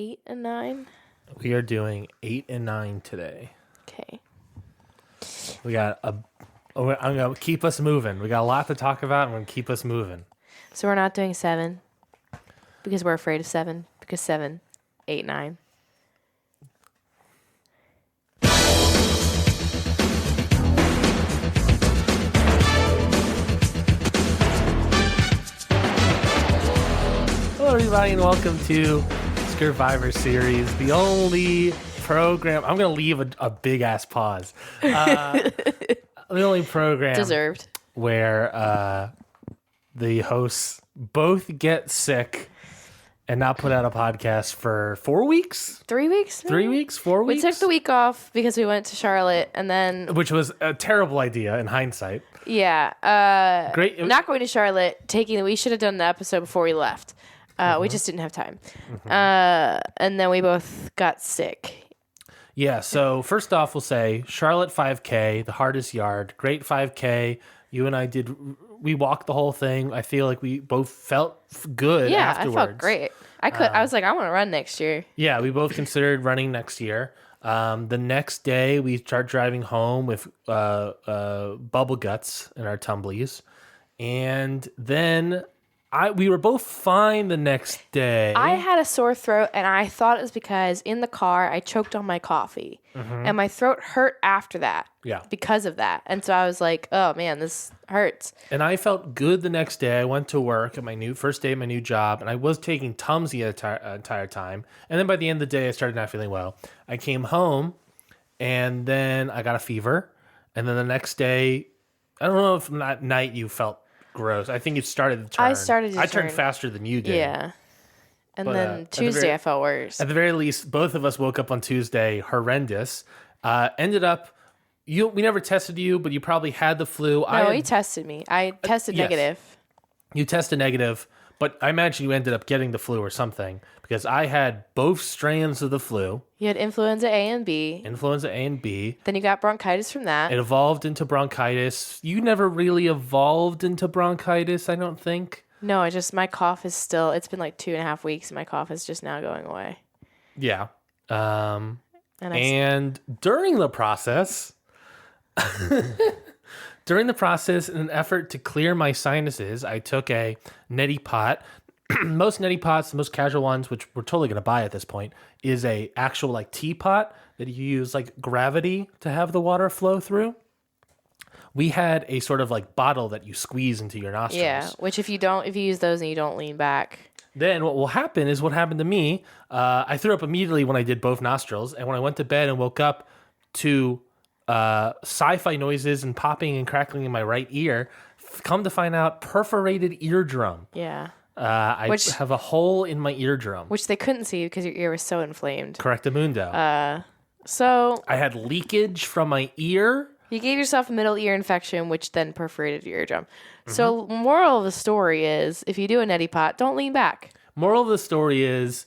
8 and 9? We are doing 8 and 9 today. Okay. I'm going to keep us moving. We got a lot to talk about. I'm going to keep us moving. So we're not doing 7 because we're afraid of 7. Because 7, 8, 9. Hello, everybody, and welcome to Scurvivor series, the only program. I'm going to leave a big ass pause. The only program Deserved. where the hosts both get sick and not put out a podcast for 4 weeks, 3 weeks? 3 weeks, 4 We weeks. took the week off because we went to Charlotte and then, Which was a terrible idea in hindsight. yeah. Great. Not going to Charlotte, we should have done the episode before we left. We just didn't have time. And then we both got sick. Yeah, so first off, we'll say Charlotte 5K, the hardest yard, great 5K. You and I we walked the whole thing. I feel like we both felt good afterwards. I felt great. I was like, I want to run next year. Yeah, we both considered running next year. The next day, we start driving home with bubble guts in our tumblies. And then we were both fine the next day. I had a sore throat, and I thought it was because in the car I choked on my coffee, and my throat hurt after that. Yeah. Because of that, and so I was like, "Oh man, this hurts." And I felt good the next day. I went to work at my first day of my new job, and I was taking Tums the entire time. And then by the end of the day, I started not feeling well. I came home, and then I got a fever. And then the next day, I don't know if that night you felt gross. I think it started to turn. I turned turned faster than you did. Yeah. And But, then Tuesday I felt worse. At the very least, both of us woke up on Tuesday horrendous. Ended up, we never tested you, but you probably had the flu. No, he tested me. I tested yes. negative. You tested negative, but I imagine you ended up getting the flu or something because I had both strains of the flu. You had influenza A and B. Influenza A and B. Then you got bronchitis from that. It evolved into bronchitis. You never really evolved into bronchitis, I don't think. No, my cough is still, it's been like 2.5 weeks and my cough is just now going away. Yeah. And during the process, in an effort to clear my sinuses, I took a neti pot. Most neti pots, the most casual ones, which we're totally going to buy at this point, is a actual like teapot that you use like gravity to have the water flow through. We had a sort of like bottle that you squeeze into your nostrils. Yeah, which if you use those and you don't lean back. Then what will happen is what happened to me. I threw up immediately when I did both nostrils. And when I went to bed and woke up to sci-fi noises and popping and crackling in my right ear, come to find out, perforated eardrum. Yeah. I have a hole in my eardrum. Which they couldn't see because your ear was so inflamed. Correctamundo. So I had leakage from my ear. You gave yourself a middle ear infection, which then perforated your eardrum. So moral of the story is, if you do a neti pot, don't lean back. Moral of the story is,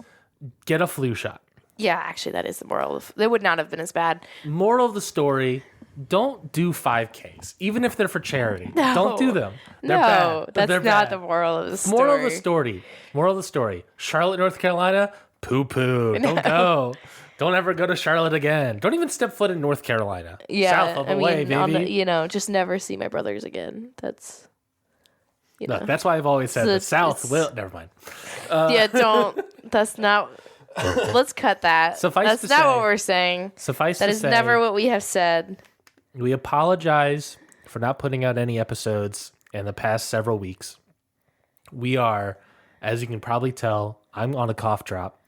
get a flu shot. Yeah, actually, that is the moral. It would not have been as bad. Moral of the story, don't do 5Ks, even if they're for charity. No. Don't do them. They're No, bad. that's They're not bad. the moral of the story. Moral of the story. Charlotte, North Carolina, poo-poo. Don't go. Don't ever go to Charlotte again. Don't even step foot in North Carolina. Yeah, South of the way, baby. Just never see my brothers again. That's, Look, that's why I've always said the South will... Never mind. Yeah, don't. That's not... Let's cut that. That's not what we're saying. That is never what we have said. We apologize for not putting out any episodes in the past several weeks. We are, as you can probably tell, I'm on a cough drop.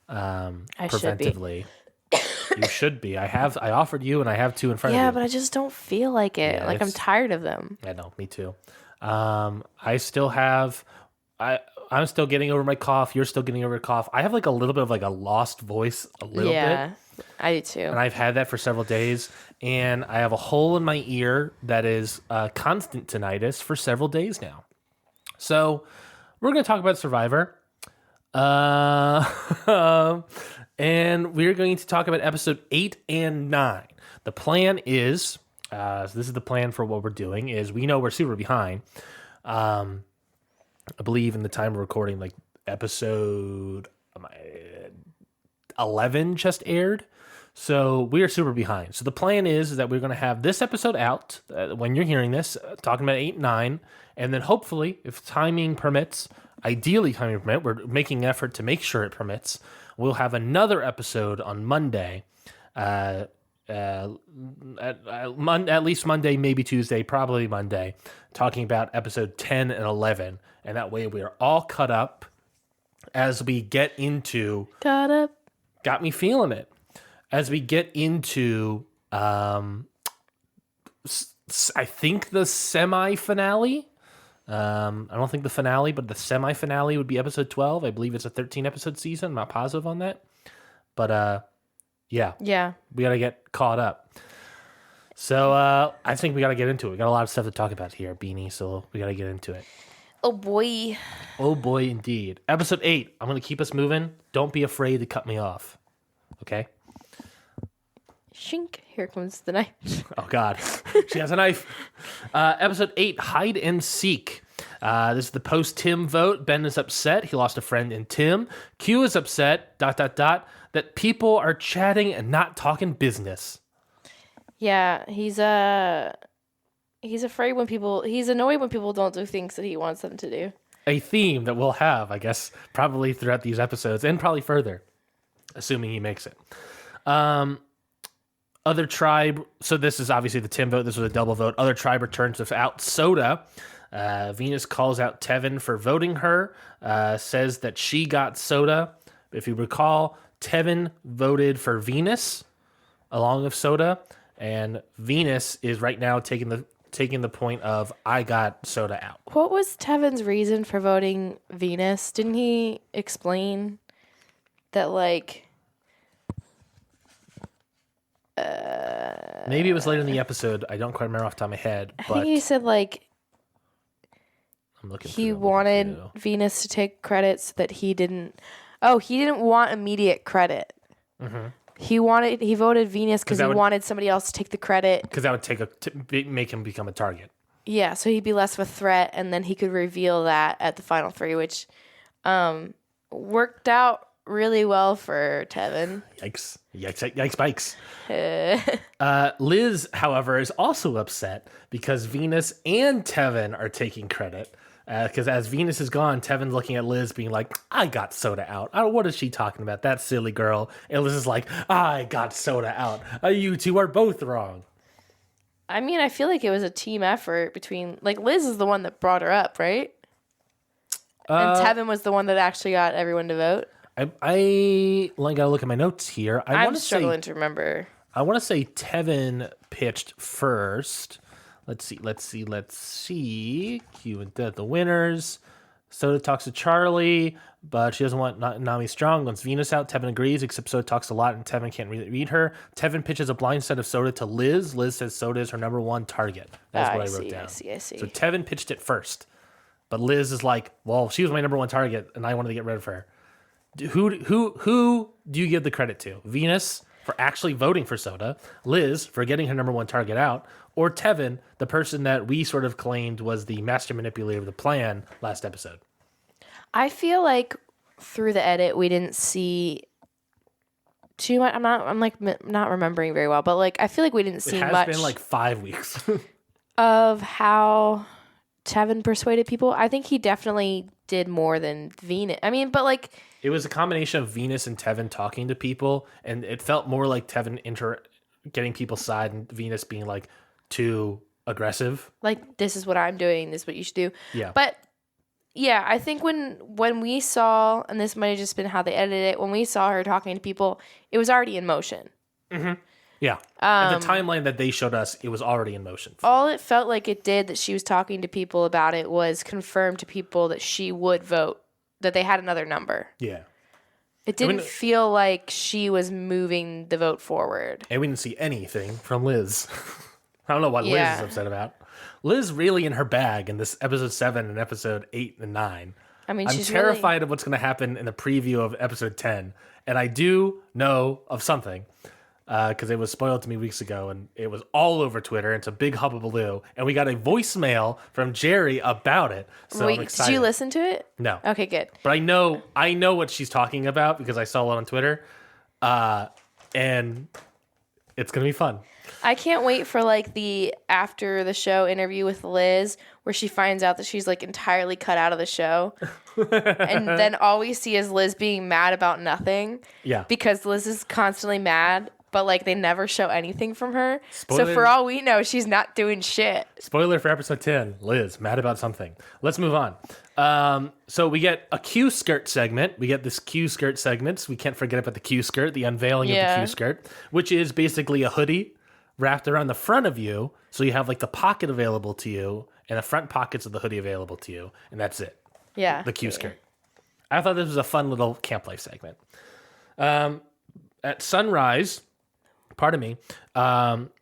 Preventively. You should be. I offered you, and I have 2 in front of you. Yeah, but I just don't feel like it. Yeah, I'm tired of them. I know, me too. I still have... I'm still getting over my cough. You're still getting over your cough. I have like a little bit of like a lost voice, a little bit. Yeah, I do too. And I've had that for several days. And I have a hole in my ear that is constant tinnitus for several days now. So we're going to talk about Survivor. And we're going to talk about episode 8 and 9. The plan is, so this is the plan for what we're doing, is we know we're super behind. I believe in the time of recording, like episode 11 just aired. So we are super behind. So the plan is that we're going to have this episode out when you're hearing this, talking about 8 and 9. And then hopefully, if timing permits, ideally timing permit, we're making an effort to make sure it permits, we'll have another episode on Monday. At least Monday, maybe Tuesday, probably Monday, talking about episode 10 and 11. And that way we are all caught up as we get into... Caught up. Got me feeling it. As we get into, I think the semi-finale. I don't think the finale, but the semi-finale would be episode 12. I believe it's a 13-episode season. I'm not positive on that. But, yeah. Yeah. We got to get caught up. So, I think we got to get into it. We got a lot of stuff to talk about here, Beanie, so we got to get into it. Oh, boy. Oh, boy, indeed. Episode 8. I'm going to keep us moving. Don't be afraid to cut me off. Okay? Shink. Here comes the knife. Oh, God. She has a knife. Episode 8, Hide and Seek. This is the post-Tim vote. Ben is upset. He lost a friend in Tim. Q is upset, ... that people are chatting and not talking business. Yeah, he's afraid when people... He's annoyed when people don't do things that he wants them to do. A theme that we'll have, I guess, probably throughout these episodes and probably further, assuming he makes it. Other tribe, so this is obviously the Tim vote. This was a double vote. Other tribe returns without soda. Venus calls out Tevin for voting her, says that she got soda. If you recall, Tevin voted for Venus along with soda, and Venus is right now taking the point of I got soda out. What was Tevin's reason for voting Venus? Didn't he explain that, like... Maybe it was later in the episode. I don't quite remember off the top of my head. But I think he said, like, I'm looking he wanted Venus to take credit so that he didn't... Oh, he didn't want immediate credit. Mm-hmm. He voted Venus because he wanted somebody else to take the credit. Because that would make him become a target. Yeah, so he'd be less of a threat, and then he could reveal that at the final 3, which worked out really well for Tevin. Yikes, bikes. Liz, however, is also upset because Venus and Tevin are taking credit. Because as Venus is gone, Tevin's looking at Liz being like, I got soda out. What is she talking about? That silly girl. And Liz is like, I got soda out. You two are both wrong. I mean, I feel like it was a team effort between... Like, Liz is the one that brought her up, right? And Tevin was the one that actually got everyone to vote. I gotta look at my notes here. I'm struggling to remember. I want to say Tevin pitched first. Let's see. Q and the winners. Soda talks to Charlie, but she doesn't want Nami strong. Once Venus out, Tevin agrees, except Soda talks a lot and Tevin can't read her. Tevin pitches a blind set of Soda to Liz. Liz says Soda is her number one target. That's what I wrote down. I see. So Tevin pitched it first. But Liz is like, well, she was my number one target, and I wanted to get rid of her. Who do you give the credit to? Venus for actually voting for Soda, Liz for getting her number one target out, or Tevin, the person that we sort of claimed was the master manipulator of the plan last episode? I feel like through the edit we didn't see too much. I'm not remembering very well, but like I feel like we didn't see much. It has been like 5 weeks of how Tevin persuaded people. I think he definitely did more than Venus. I mean, but like it was a combination of Venus and Tevin talking to people, and it felt more like Tevin getting people's side and Venus being like too aggressive. Like, this is what I'm doing, this is what you should do. Yeah. But yeah, I think when we saw, and this might have just been how they edited it, when we saw her talking to people, it was already in motion. Mm-hmm. Yeah. And the timeline that they showed us, it was already in motion. All it felt like it did that she was talking to people about it was confirm to people that she would vote, that they had another number. Yeah. It didn't feel like she was moving the vote forward. And we didn't see anything from Liz. I don't know what Liz is upset about. Liz really in her bag in this episode 7 and episode 8 and 9. I mean, I'm terrified of what's going to happen in the preview of episode 10. And I do know of something. Because it was spoiled to me weeks ago, and it was all over Twitter. It's a big hubbubaloo, and we got a voicemail from Jerry about it. So I'm excited. Did you listen to it? No. Okay, good. But I know what she's talking about because I saw it on Twitter. and it's gonna be fun. I can't wait for like the after the show interview with Liz where she finds out that she's like entirely cut out of the show. And then all we see is Liz being mad about nothing. Yeah. Because Liz is constantly mad, but like they never show anything from her. Spoiler. So for all we know, she's not doing shit. Spoiler for episode 10. Liz, mad about something. Let's move on. So we get a Q skirt segment. We get this Q skirt segments. We can't forget about the Q skirt, the unveiling of the Q skirt, which is basically a hoodie wrapped around the front of you. So you have like the pocket available to you and the front pockets of the hoodie available to you. And that's it. Yeah. The Q skirt. I thought this was a fun little camp life segment. At sunrise, pardon me,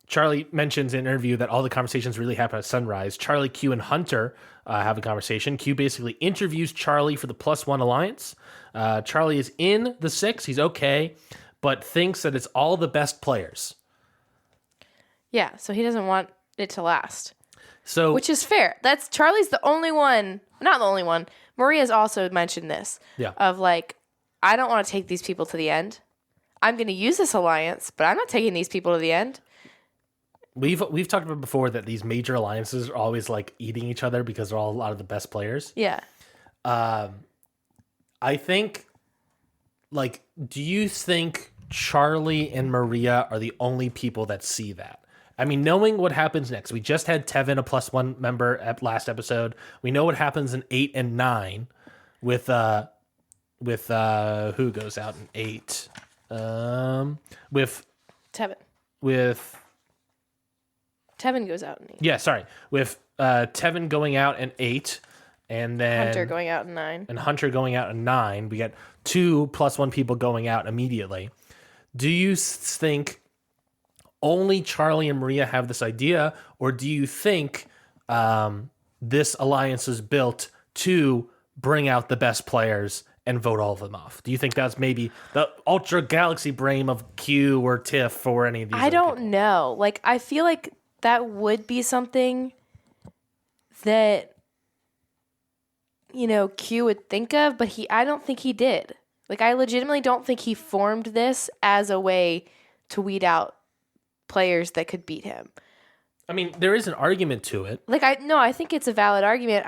Charlie mentions in an interview that all the conversations really happen at sunrise. Charlie, Q, and Hunter have a conversation. Q basically interviews Charlie for the +1 alliance. Charlie is in the 6. He's okay, but thinks that it's all the best players. Yeah, so he doesn't want it to last. So, which is fair. That's Charlie's the only one, not the only one. Maria's also mentioned this. Yeah. Of like, I don't want to take these people to the end. I'm going to use this alliance, but I'm not taking these people to the end. We've talked about before that these major alliances are always like eating each other because they're all a lot of the best players. Yeah. I think, like, do you think Charlie and Maria are the only people that see that? I mean, knowing what happens next, we just had Tevin, a +1 member at last episode. We know what happens in 8 and 9 with who goes out in 8? With Tevin. With Tevin goes out in 8. Yeah, sorry. With Tevin going out in 8 and then Hunter going out in 9. And Hunter going out in 9. We got 2 +1 people going out immediately. Do you think only Charlie and Maria have this idea, or do you think this alliance is built to bring out the best players and vote all of them off? Do you think that's maybe the ultra galaxy brain of Q or Tiff or any of these? I don't know. Like, I feel like that would be something that, you know, Q would think of, but I don't think he did. Like, I legitimately don't think he formed this as a way to weed out players that could beat him. I mean, there is an argument to it. Like, I think it's a valid argument.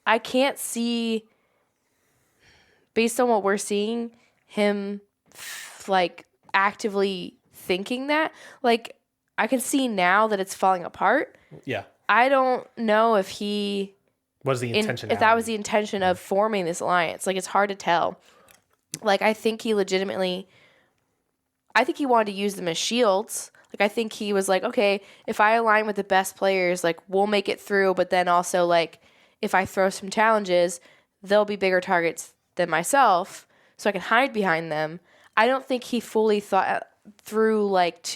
I can't see, based on what we're seeing, him like actively thinking that. Like, I can see now that it's falling apart. Yeah. I don't know if he was the intention. If that was the intention of forming this alliance. Like, it's hard to tell. Like, I think he wanted to use them as shields. Like, I think he was like, okay, if I align with the best players, like, we'll make it through. But then also, like, if I throw some challenges, they'll be bigger targets than myself, so I can hide behind them. I don't think he fully thought through, like,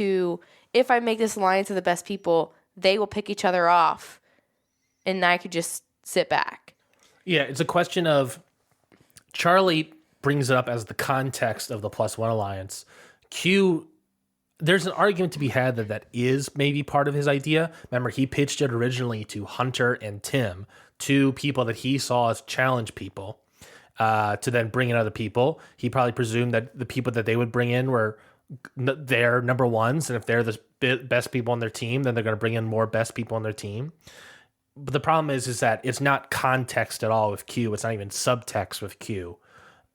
if I make this alliance of the best people, they will pick each other off, and I could just sit back. Yeah, it's a question of Charlie brings it up as the context of the +1 alliance. Q, there's an argument to be had that is maybe part of his idea. Remember, he pitched it originally to Hunter and Tim, 2 people that he saw as challenge people, to then bring in other people. He probably presumed that the people that they would bring in were their number ones, and if they're the best people on their team, then they're going to bring in more best people on their team. But the problem is that it's not context at all with Q. It's not even subtext with Q.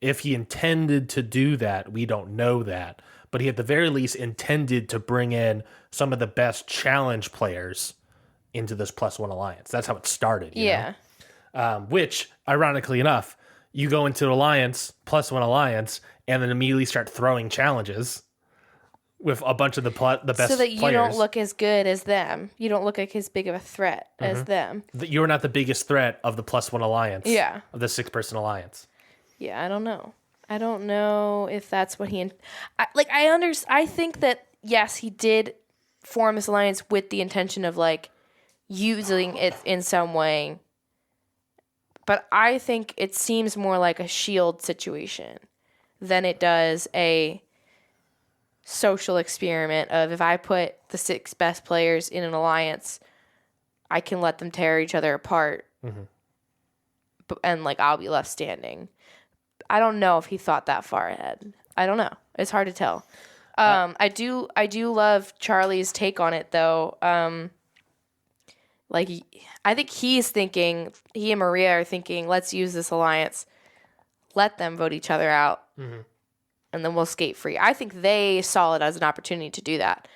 If he intended to do that, we don't know that. But he at the very least intended to bring in some of the best challenge players into this +1 alliance. That's how it started. You know? Which, ironically enough, you go into an alliance, +1 alliance, and then immediately start throwing challenges with a bunch of the best players. So that you don't look as good as them. You don't look like as big of a threat as them. You're not the biggest threat of the +1 alliance. Yeah. Of the 6-person alliance. Yeah, I don't know. I don't know if that's what he... I think that, yes, he did form this alliance with the intention of, like, using it in some way. But I think it seems more like a shield situation than it does a social experiment of, if I put the 6 best players in an alliance, I can let them tear each other apart. And, like, I'll be left standing. I don't know if he thought that far ahead. I don't know. It's hard to tell. I do love Charlie's take on it though. Like I think he and Maria are thinking, let's use this alliance. Let them vote each other out. Mm-hmm. And then we'll skate free. I think they saw it as an opportunity to do that.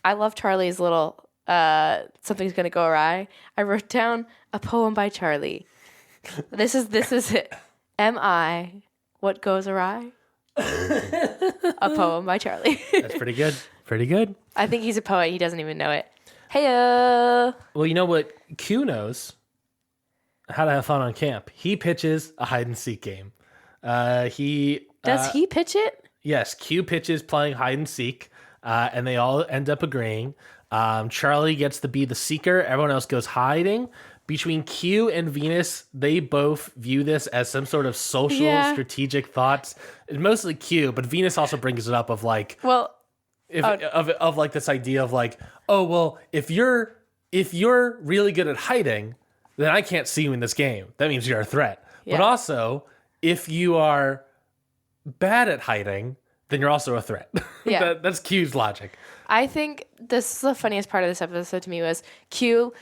I love Charlie's little something's gonna go awry. I wrote down a poem by Charlie. This is it. Am I what goes awry? A poem by Charlie. That's pretty good. Pretty good. I think he's a poet. He doesn't even know it. Heyo. Well, you know what? Q knows how to have fun on camp. He pitches a hide and seek game. Does he pitch it? Yes, Q pitches playing hide and seek, and they all end up agreeing. Charlie gets to be the seeker. Everyone else goes hiding. Between Q and Venus, they both view this as some sort of social strategic thoughts. Mostly Q, but Venus also brings it up of like, well, of like this idea of like, oh well, if you're really good at hiding, then I can't see you in this game. That means you're a threat. Yeah. But also, if you are bad at hiding, then you're also a threat. Yeah. That's Q's logic. I think this is the funniest part of this episode to me was Q.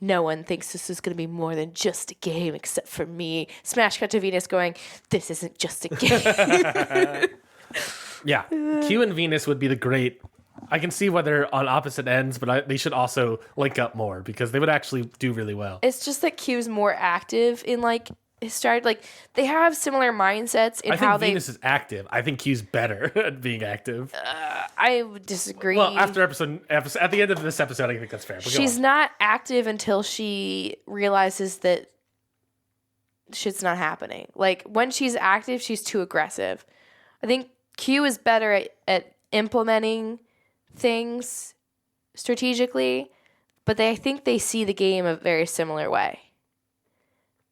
No one thinks this is going to be more than just a game except for me. Smash cut to Venus going, this isn't just a game. Yeah. Q and Venus would be the great... I can see why they're on opposite ends, but they should also link up more because they would actually do really well. It's just that Q's more active in like his strategy. Like they have similar mindsets in how I think Venus is active. I think Q's better at being active. I would disagree. Well, at the end of this episode, I think that's fair. She's not active until she realizes that shit's not happening. Like when she's active, she's too aggressive. I think Q is better at implementing things strategically, but I think they see the game a very similar way.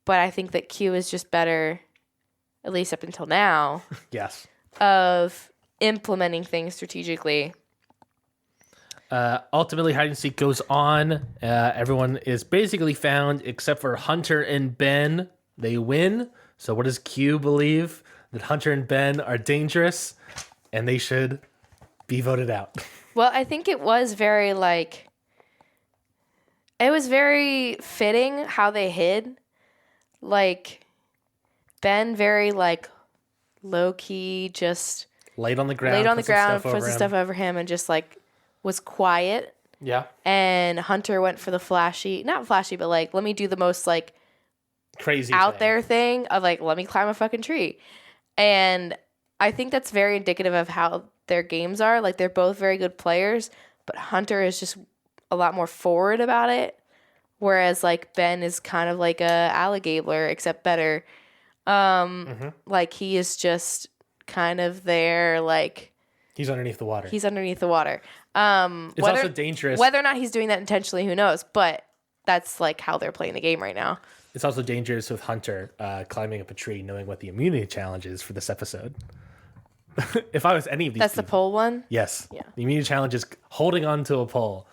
But I think that Q is just better, at least up until now. Yes. Of implementing things strategically. Ultimately, hide and seek goes on. Everyone is basically found except for Hunter and Ben. They win. So what does Q believe? That Hunter and Ben are dangerous and they should be voted out. Well, I think it was very fitting how they hid. Like, Ben very, low-key, just... Laid on the ground, put some stuff over him, and just, was quiet. Yeah. And Hunter went for the not flashy, but, let me do the most, crazy out there thing of, let me climb a fucking tree. And I think that's very indicative of how their games are. Like, they're both very good players, but Hunter is just a lot more forward about it. Whereas, Ben is kind of like a alligator, except better. He is just kind of there, He's underneath the water. It's also dangerous. Whether or not he's doing that intentionally, who knows? But that's, how they're playing the game right now. It's also dangerous with Hunter climbing up a tree, knowing what the immunity challenge is for this episode. If I was any of these That's people, the pole one? Yes. Yeah. The immunity challenge is holding on to a pole.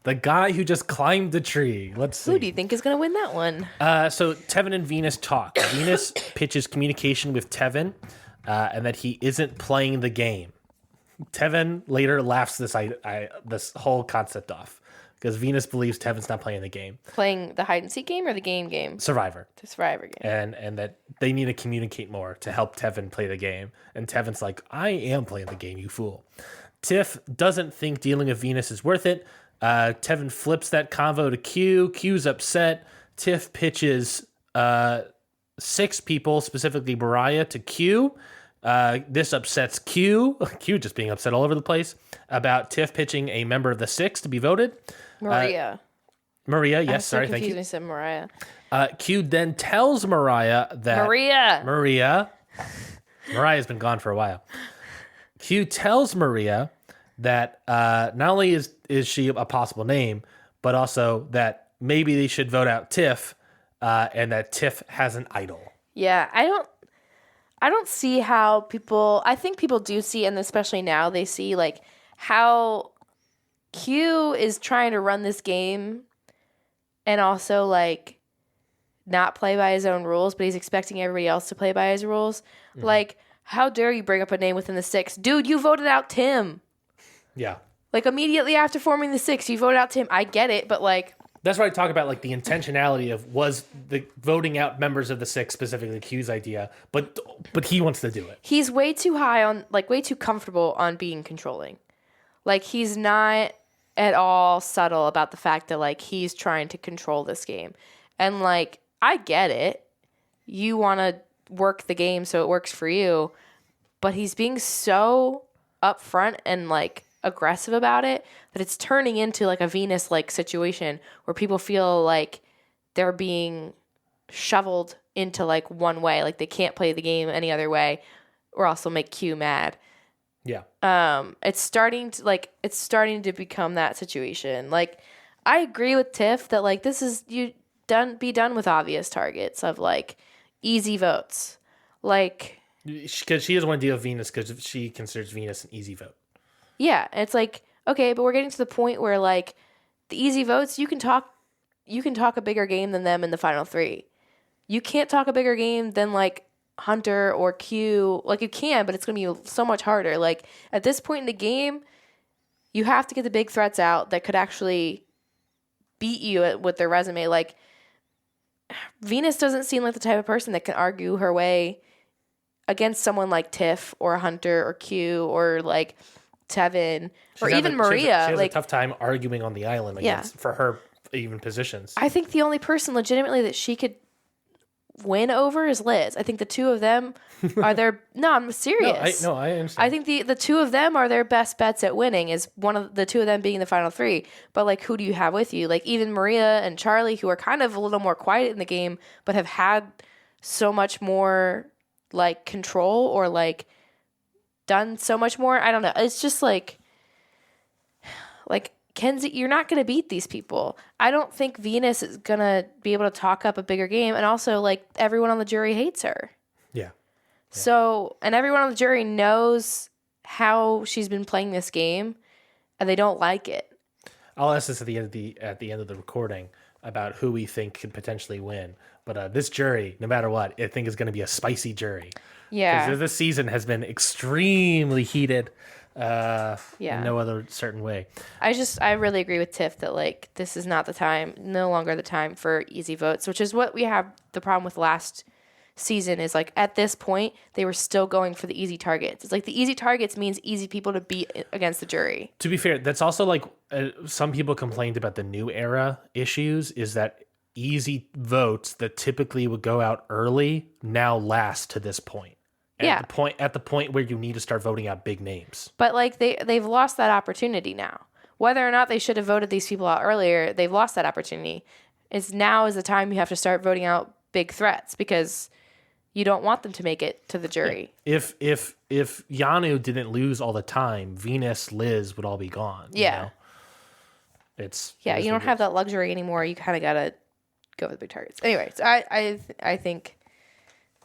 The guy who just climbed the tree. Let's see. Who do you think is going to win that one? So Tevin and Venus talk. Venus pitches communication with Tevin and that he isn't playing the game. Tevin later laughs this whole concept off because Venus believes Tevin's not playing the game. Playing the hide and seek game or the game? Survivor. The Survivor game. And that they need to communicate more to help Tevin play the game. And Tevin's like, I am playing the game, you fool. Tiff doesn't think dealing with Venus is worth it. Tevin flips that convo to Q. Q's upset. Tiff pitches 6 people, specifically Mariah, to Q. This upsets Q. Q just being upset all over the place about Tiff pitching a member of the 6 to be voted. Maria, yes, sorry, thank you. I said Mariah. Q then tells Mariah that... Mariah's been gone for a while. Q tells Maria that not only is she a possible name, but also that maybe they should vote out Tiff and that Tiff has an idol. Yeah, I don't see how people... I think people do see, and especially now, they see, how Q is trying to run this game and also, not play by his own rules, but he's expecting everybody else to play by his rules. Mm-hmm. how dare you bring up a name within the six? Dude, you voted out Tim. Yeah. Like, immediately after forming the six, you voted out Tim. I get it, but, like... That's why I talk about, like, the intentionality of was the voting out members of the six, specifically Q's idea, but he wants to do it. He's way too high on, like, way too comfortable on being controlling. Like, he's not at all subtle about the fact that, like, he's trying to control this game. And, like, I get it. You want to work the game so it works for you, but he's being so upfront and, like, aggressive about it that it's turning into, like, a Venus-like situation where people feel like they're being shoveled into, like, one way. Like, they can't play the game any other way or else they'll make Q mad. Yeah. It's starting to become that situation. Like, I agree with Tiff that, like, this is be done with obvious targets of, like, easy votes. Like, because she doesn't want to deal with Venus because she considers Venus an easy vote. Yeah, it's like, okay, but we're getting to the point where, like, the easy votes, you can talk a bigger game than them in the final three. You can't talk a bigger game than, like, Hunter or Q. Like, you can, but it's going to be so much harder. Like, at this point in the game, you have to get the big threats out that could actually beat you with their resume. Like, Venus doesn't seem like the type of person that can argue her way against someone like Tiff or Hunter or Q or, like, Tevin or even Maria. She has like, a tough time arguing on the island for her even positions. I think the only person legitimately that she could win over is Liz. I think the two of them are their... No, I'm serious. I understand. I think the two of them are their best bets at winning, is one of the two of them being the final three. But, like, who do you have with you? Like, even Maria and Charlie, who are kind of a little more quiet in the game, but have had so much more, like, control or, like, done so much more. I don't know. It's just, like, Kenzie, you're not going to beat these people. I don't think Venus is going to be able to talk up a bigger game. And also, like, everyone on the jury hates her. Yeah. So, and everyone on the jury knows how she's been playing this game, and they don't like it. I'll ask this at the end of the recording about who we think could potentially win. But this jury, no matter what, I think is going to be a spicy jury. Yeah. Because this season has been extremely heated. In no other certain way. I really agree with Tiff that, like, this is not the time, no longer the time for easy votes, which is what we have the problem with last season is, like, at this point, they were still going for the easy targets. It's like the easy targets means easy people to beat against the jury. To be fair, that's also, like, some people complained about the new era issues is that easy votes that typically would go out early now last to this point. At the point where you need to start voting out big names. But, like, they've lost that opportunity now. Whether or not they should have voted these people out earlier, they've lost that opportunity. Now is the time you have to start voting out big threats because you don't want them to make it to the jury. If Yanu didn't lose all the time, Venus, Liz would all be gone. Yeah. You know? You don't have that luxury anymore. You kind of got to go with big targets. Anyways, I think,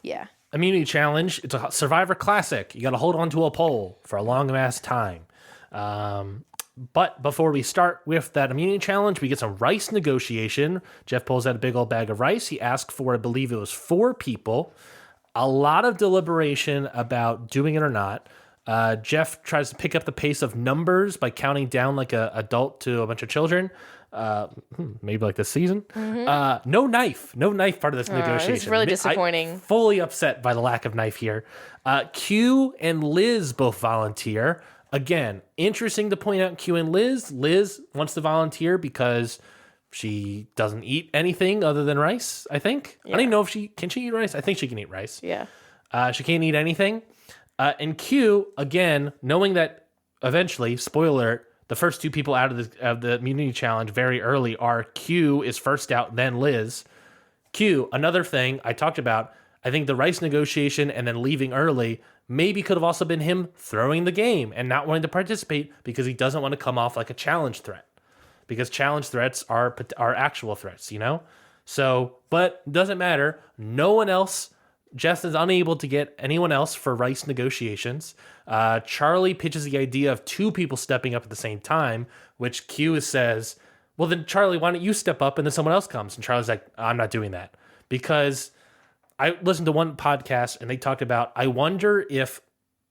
yeah. Immunity challenge. It's a Survivor classic. You got to hold on to a pole for a long ass time. But before we start with that immunity challenge, we get some rice negotiation. Jeff pulls out a big old bag of rice. He asked for, I believe it was 4 people. A lot of deliberation about doing it or not. Jeff tries to pick up the pace of numbers by counting down like an adult to a bunch of children. Maybe like this season. Mm-hmm. No knife part of this negotiation. It's really disappointing. I'm fully upset by the lack of knife here. Q and Liz both volunteer. Again, interesting to point out Q and Liz. Liz wants to volunteer because she doesn't eat anything other than rice, I think. Yeah. I don't even know if she eat rice. I think she can eat rice. Yeah. She can't eat anything. And Q, again, knowing that eventually, spoiler alert, the first 2 people out of the immunity challenge very early are Q is first out, then Liz. Q, another thing I talked about, I think the rice negotiation and then leaving early maybe could have also been him throwing the game and not wanting to participate because he doesn't want to come off like a challenge threat. Because challenge threats are actual threats, you know? So, but doesn't matter. No one else... Jeff is unable to get anyone else for rice negotiations. Charlie pitches the idea of 2 people stepping up at the same time, which Q says, well, then, Charlie, why don't you step up and then someone else comes? And Charlie's like, I'm not doing that. Because I listened to one podcast and they talked about, I wonder if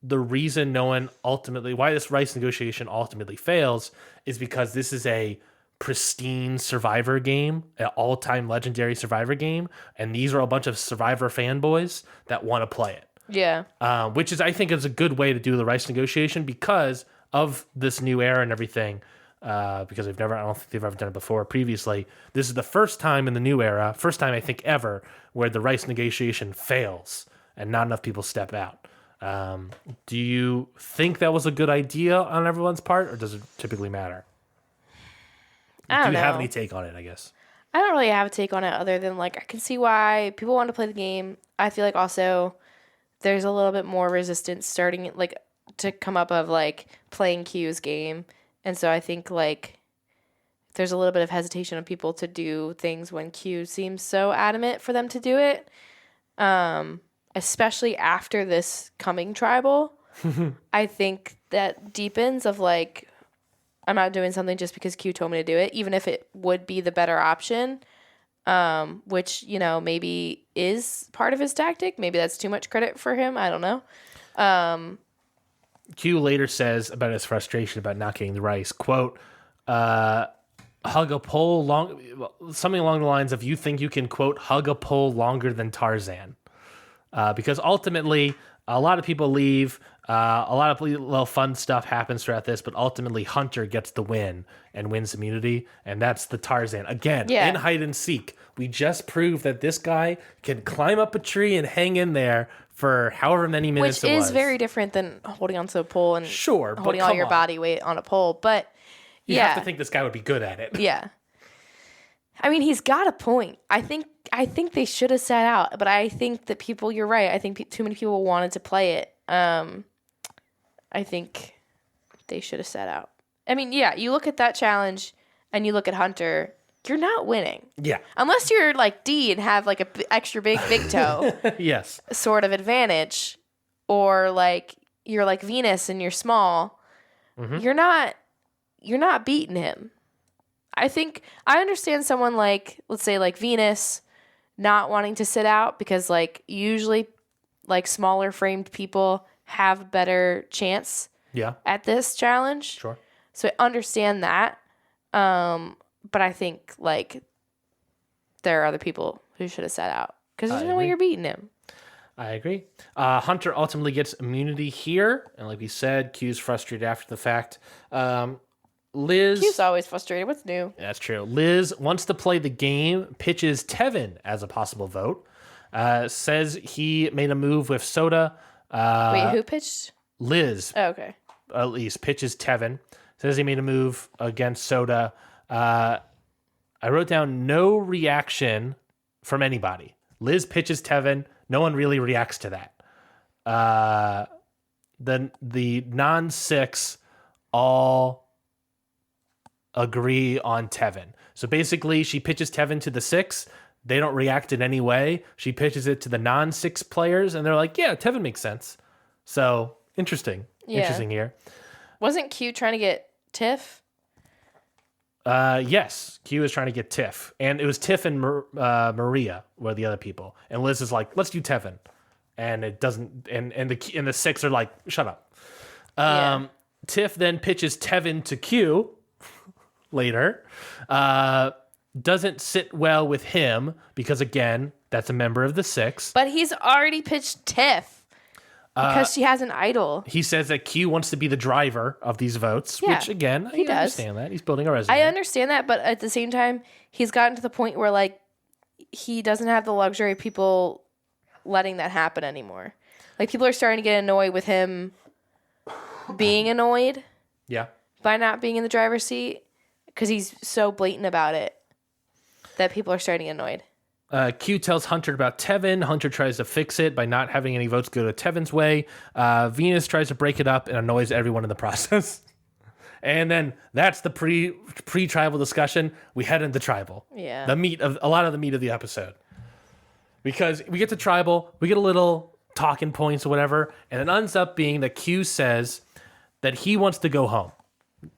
the reason why this rice negotiation ultimately fails is because this is a pristine Survivor game, an all-time legendary Survivor game, and these are a bunch of Survivor fanboys that want to play it. Yeah. Which is, I think, is a good way to do the rice negotiation because of this new era and everything. Because I don't think they've ever done it before. Previously, this is the first time in the new era, first time I think ever, where the rice negotiation fails and not enough people step out. Do you think that was a good idea on everyone's part, or does it typically matter? I don't know. Do you have any take on it, I guess? I don't really have a take on it other than, like, I can see why people want to play the game. I feel like also there's a little bit more resistance starting, like, to come up of, like, playing Q's game. And so I think, like, there's a little bit of hesitation of people to do things when Q seems so adamant for them to do it. Especially after this coming tribal. I think that deepens of, like, I'm not doing something just because Q told me to do it, even if it would be the better option, which, you know, maybe is part of his tactic. Maybe that's too much credit for him. I don't know. Q later says about his frustration about not getting the rice, quote, hug a pole something along the lines of, you think you can, quote, hug a pole longer than Tarzan. Because ultimately, a lot of people leave. A lot of little fun stuff happens throughout this, but ultimately Hunter gets the win and wins immunity, and that's the Tarzan. Again, in hide and seek, we just proved that this guy can climb up a tree and hang in there for however many minutes Which it was. is very different than holding onto a pole and holding all your body weight on a pole. But you have to think this guy would be good at it. Yeah. I mean, he's got a point. I think they should have sat out, but I think that people, you're right. I think too many people wanted to play it. I think they should have sat out. I mean, yeah, you look at that challenge and you look at Hunter, you're not winning. Yeah. Unless you're like D and have like a extra big toe. Yes. Sort of advantage. Or like you're like Venus and you're small. Mm-hmm. You're not beating him. I think I understand someone like, let's say like Venus not wanting to sit out because like usually like smaller framed people have better chance at this challenge. Sure. So I understand that. But I think like there are other people who should have sat out because there's no way you're beating him. I agree. Hunter ultimately gets immunity here. And like we said, Q's frustrated after the fact. Liz... Q's always frustrated. What's new? That's true. Liz wants to play the game, pitches Tevin as a possible vote. Says he made a move with Soda. Wait, who pitched? Liz. Oh, okay. At least pitches Tevin. Says he made a move against Soda. I wrote down no reaction from anybody. Liz pitches Tevin. No one really reacts to that. The non-6 all agree on Tevin. So basically, she pitches Tevin to the 6. They don't react in any way. She pitches it to the non-6 players, and they're like, yeah, Tevin makes sense. So, interesting. Yeah. Interesting here. Wasn't Q trying to get Tiff? Yes, Q is trying to get Tiff. And it was Tiff and Maria were the other people. And Liz is like, let's do Tevin. And it doesn't, and the 6 are like, shut up. Tiff then pitches Tevin to Q later. Doesn't sit well with him because, again, that's a member of the 6. But he's already pitched Tiff because she has an idol. He says that Q wants to be the driver of these votes, which, again, I understand that. He's building a resume. I understand that, but at the same time, he's gotten to the point where, like, he doesn't have the luxury of people letting that happen anymore. Like, people are starting to get annoyed with him being annoyed by not being in the driver's seat because he's so blatant about it that people are starting to get annoyed. Q tells Hunter about Tevin. Hunter tries to fix it by not having any votes go to Tevin's way. Venus tries to break it up and annoys everyone in the process. And then that's the pre-tribal discussion. We head into tribal. Yeah. A lot of the meat of the episode. Because we get to tribal, we get a little talking points or whatever, and it ends up being that Q says that he wants to go home.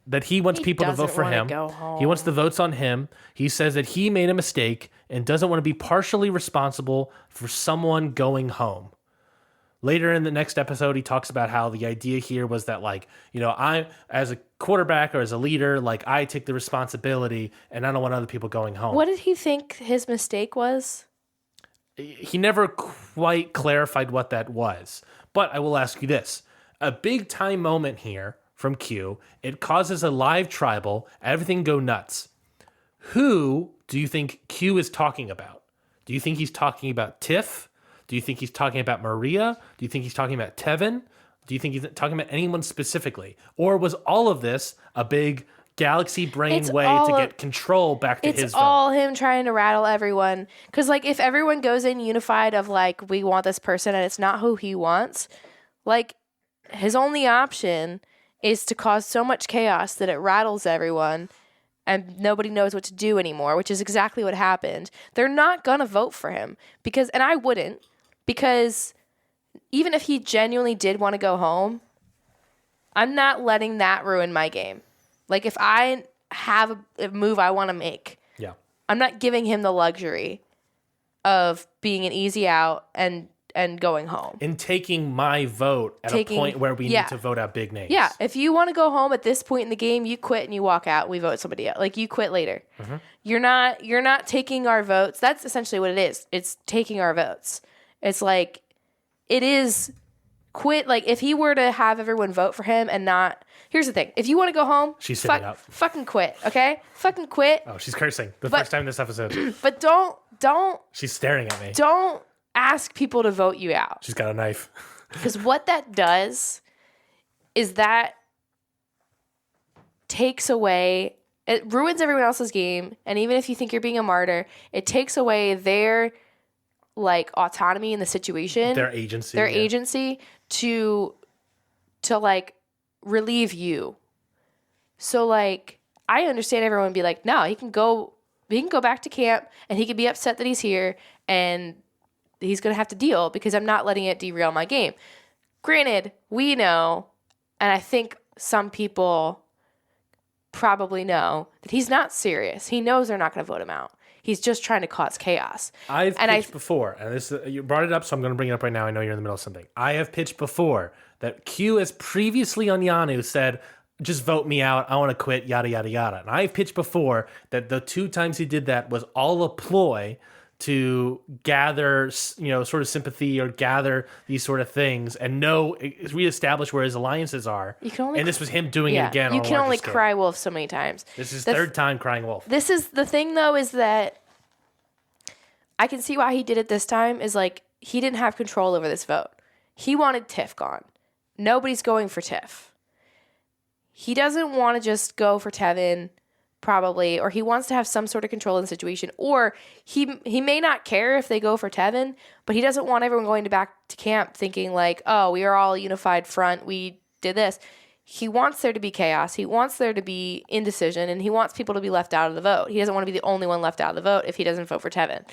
that he wants people to vote doesn't for wanna him. go home. He wants the votes on him. He says that he made a mistake and doesn't want to be partially responsible for someone going home. Later in the next episode, he talks about how the idea here was that, like, I, as a quarterback or as a leader, like, I take the responsibility and I don't want other people going home. What did he think his mistake was? He never quite clarified what that was. But I will ask you this. A big time moment here from Q. It causes a live tribal. Everything go nuts. Who do you think Q is talking about? Do you think he's talking about Tiff? Do you think he's talking about Maria? Do you think he's talking about Tevin? Do you think he's talking about anyone specifically? Or was all of this a big galaxy brain way to get control back to his vote? It's all him trying to rattle everyone. Because, like, if everyone goes in unified of, like, we want this person and it's not who he wants, like, his only option is to cause so much chaos that it rattles everyone and nobody knows what to do anymore, which is exactly what happened. They're not going to vote for him because, and I wouldn't, because even if he genuinely did want to go home, I'm not letting that ruin my game. Like, if I have a move I want to make, I'm not giving him the luxury of being an easy out and going home. And taking my vote at a point where we need to vote out big names. Yeah. If you want to go home at this point in the game, you quit and you walk out and we vote somebody else. Like, you quit later. Mm-hmm. You're not taking our votes. That's essentially what it is. It's taking our votes. It's like, it is quit. Like, if he were to have everyone vote for him and not, here's the thing. If you want to go home, she's sitting up. Fucking quit. Okay. Fucking quit. Oh, she's cursing. First time in this episode. But don't. She's staring at me. Don't ask people to vote you out. She's got a knife. Because what that does is that takes away, it ruins everyone else's game. And even if you think you're being a martyr, it takes away their, like, autonomy in the situation. Their agency. Agency to like, relieve you. So, like, I understand everyone would be like, no, he can go back to camp and he can be upset that he's here and he's going to have to deal because I'm not letting it derail my game. Granted, we know, and I think some people probably know, that he's not serious. He knows they're not going to vote him out. He's just trying to cause chaos. I've pitched before, and this you brought it up, so I'm going to bring it up right now. I know you're in the middle of something. I have pitched before that Q has previously on Yanu said, just vote me out. I want to quit, yada, yada, yada. And I've pitched before that the 2 times he did that was all a ploy to gather, sort of sympathy or gather these sort of things and reestablish where his alliances are. And this was him doing it again. You can only cry wolf so many times. This is third time crying wolf. This is the thing, though, is that I can see why he did it this time. Is like, he didn't have control over this vote. He wanted Tiff gone. Nobody's going for Tiff. He doesn't want to just go for Tevin, probably, or he wants to have some sort of control in the situation, or he may not care if they go for Tevin, but he doesn't want everyone going back to camp thinking like, oh, we are all a unified front, we did this. He wants there to be chaos. He wants there to be indecision, and he wants people to be left out of the vote. He doesn't want to be the only one left out of the vote if he doesn't vote for Tevin.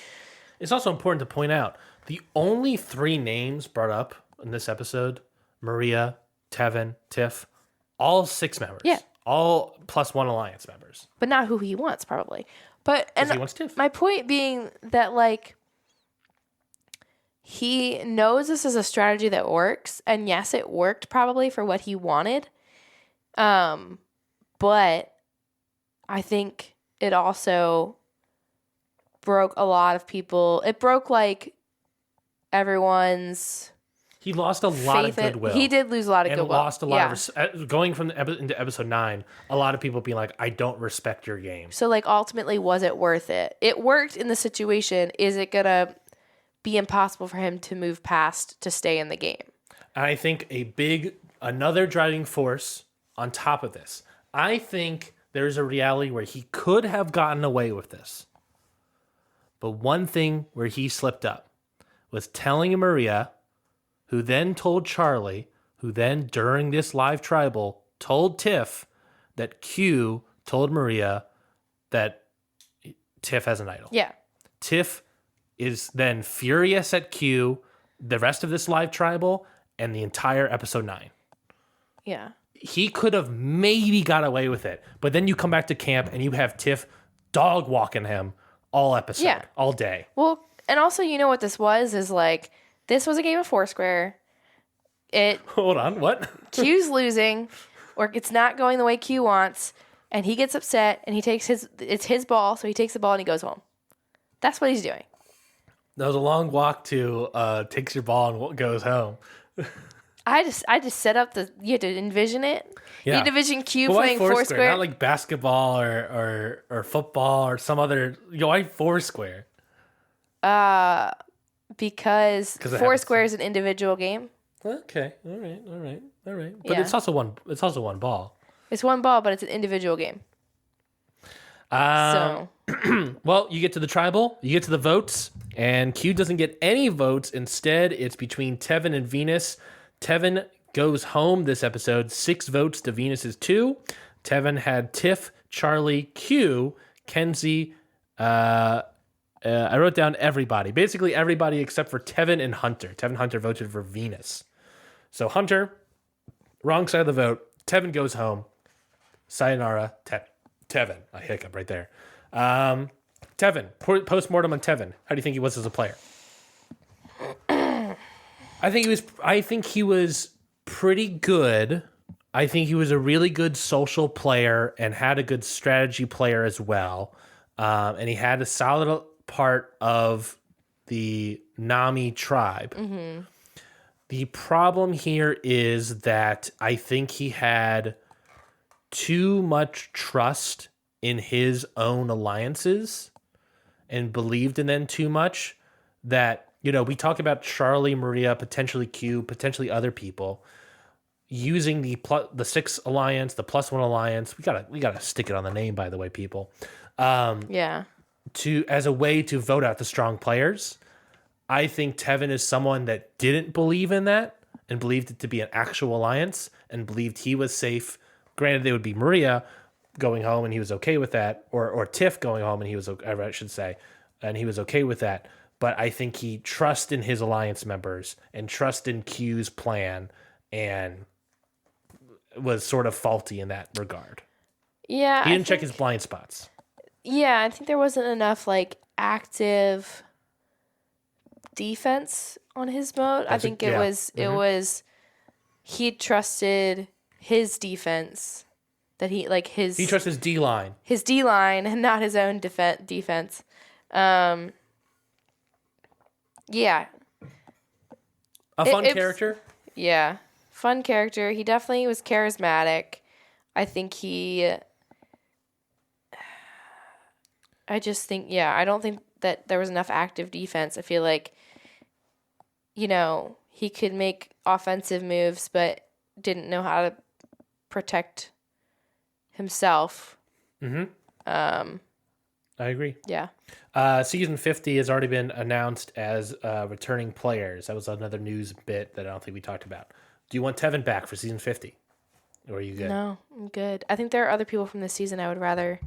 It's also important to point out the only 3 names brought up in this episode, Maria, Tevin, Tiff, all 6 members. Yeah. All plus 1 alliance members. But not who he wants, probably. But and he wants Tiff. My point being that, like, he knows this is a strategy that works, and yes, it worked probably for what he wanted. But I think it also broke a lot of people. It broke, like, everyone's. He lost a lot of goodwill. He did lose a lot of goodwill. And lost a lot of... Going from into episode 9, a lot of people being like, I don't respect your game. So, like, ultimately, was it worth it? It worked in the situation. Is it going to be impossible for him to move past to stay in the game? And I think another driving force on top of this, I think there's a reality where he could have gotten away with this. But one thing where he slipped up was telling Maria, who then told Charlie, who then, during this live tribal, told Tiff that Q told Maria that Tiff has an idol. Yeah. Tiff is then furious at Q, the rest of this live tribal, and the entire episode 9. Yeah. he could have maybe got away with it. But then you come back to camp and you have Tiff dog walking him all episode, all day. Well, and also, you know what this was? Is like, this was a game of Foursquare. Hold on, what? Q's losing, or it's not going the way Q wants, and he gets upset, and it's his ball, so he takes the ball and he goes home. That's what he's doing. That was a long walk to takes your ball and goes home. I just set up you had to envision it. Yeah. You had to envision Q But playing Foursquare. Not like basketball or football or some other. Why Foursquare? Because Foursquare is an individual game. Okay, all right. But Yeah. it's also one ball. It's one ball, but it's an individual game. So Well, you get to the tribal, you get to the votes, and Q doesn't get any votes. Instead, it's between Tevin and Venus. Tevin goes home this episode, 6 votes to Venus's 2. Tevin had Tiff, Charlie, Q, Kenzie. I wrote down everybody. Basically everybody except for Tevin and Hunter. Tevin and Hunter voted for Venus. So Hunter, wrong side of the vote. Tevin goes home. Sayonara, Tevin. I hiccup right there. Tevin, post-mortem on Tevin. How do you think he was as a player? I think he was pretty good. I think he was a really good social player and had a good strategy player as well. And he had a solid part of the Nami tribe. Mm-hmm. The problem here is that I think he had too much trust in his own alliances and believed in them too much that, we talk about Charlie, Maria, potentially Q, potentially other people using the 6 alliance, the +1 alliance. We gotta stick it on the name, by the way, people. yeah. As a way to vote out the strong players. I think Tevin is someone that didn't believe in that and believed it to be an actual alliance and believed he was safe. Granted, it would be Maria going home and he was okay with that, or Tiff going home and he was, I should say, and he was okay with that. But I think he trusts in his alliance members and trust in Q's plan and was sort of faulty in that regard. Yeah. He didn't check his blind spots. Yeah, I think there wasn't enough active defense on his mode. I think it was he trusted his defense that he trusts his D line. His D line and not his own defense. Yeah. A fun character? Yeah. Fun character. He definitely was charismatic. I think I just think, I don't think that there was enough active defense. I feel like, he could make offensive moves, but didn't know how to protect himself. Mm-hmm. I agree. Yeah. Season 50 has already been announced as returning players. That was another news bit that I don't think we talked about. Do you want Tevin back for season 50? Or are you good? No, I'm good. I think there are other people from this season I would rather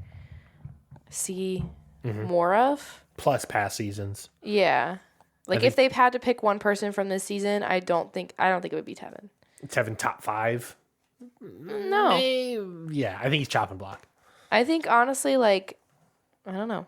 see more of. Plus past seasons. Yeah. If they've had to pick one person from this season, I don't think it would be Tevin. Tevin top 5? No. Yeah, I think he's chopping block. I think honestly, I don't know.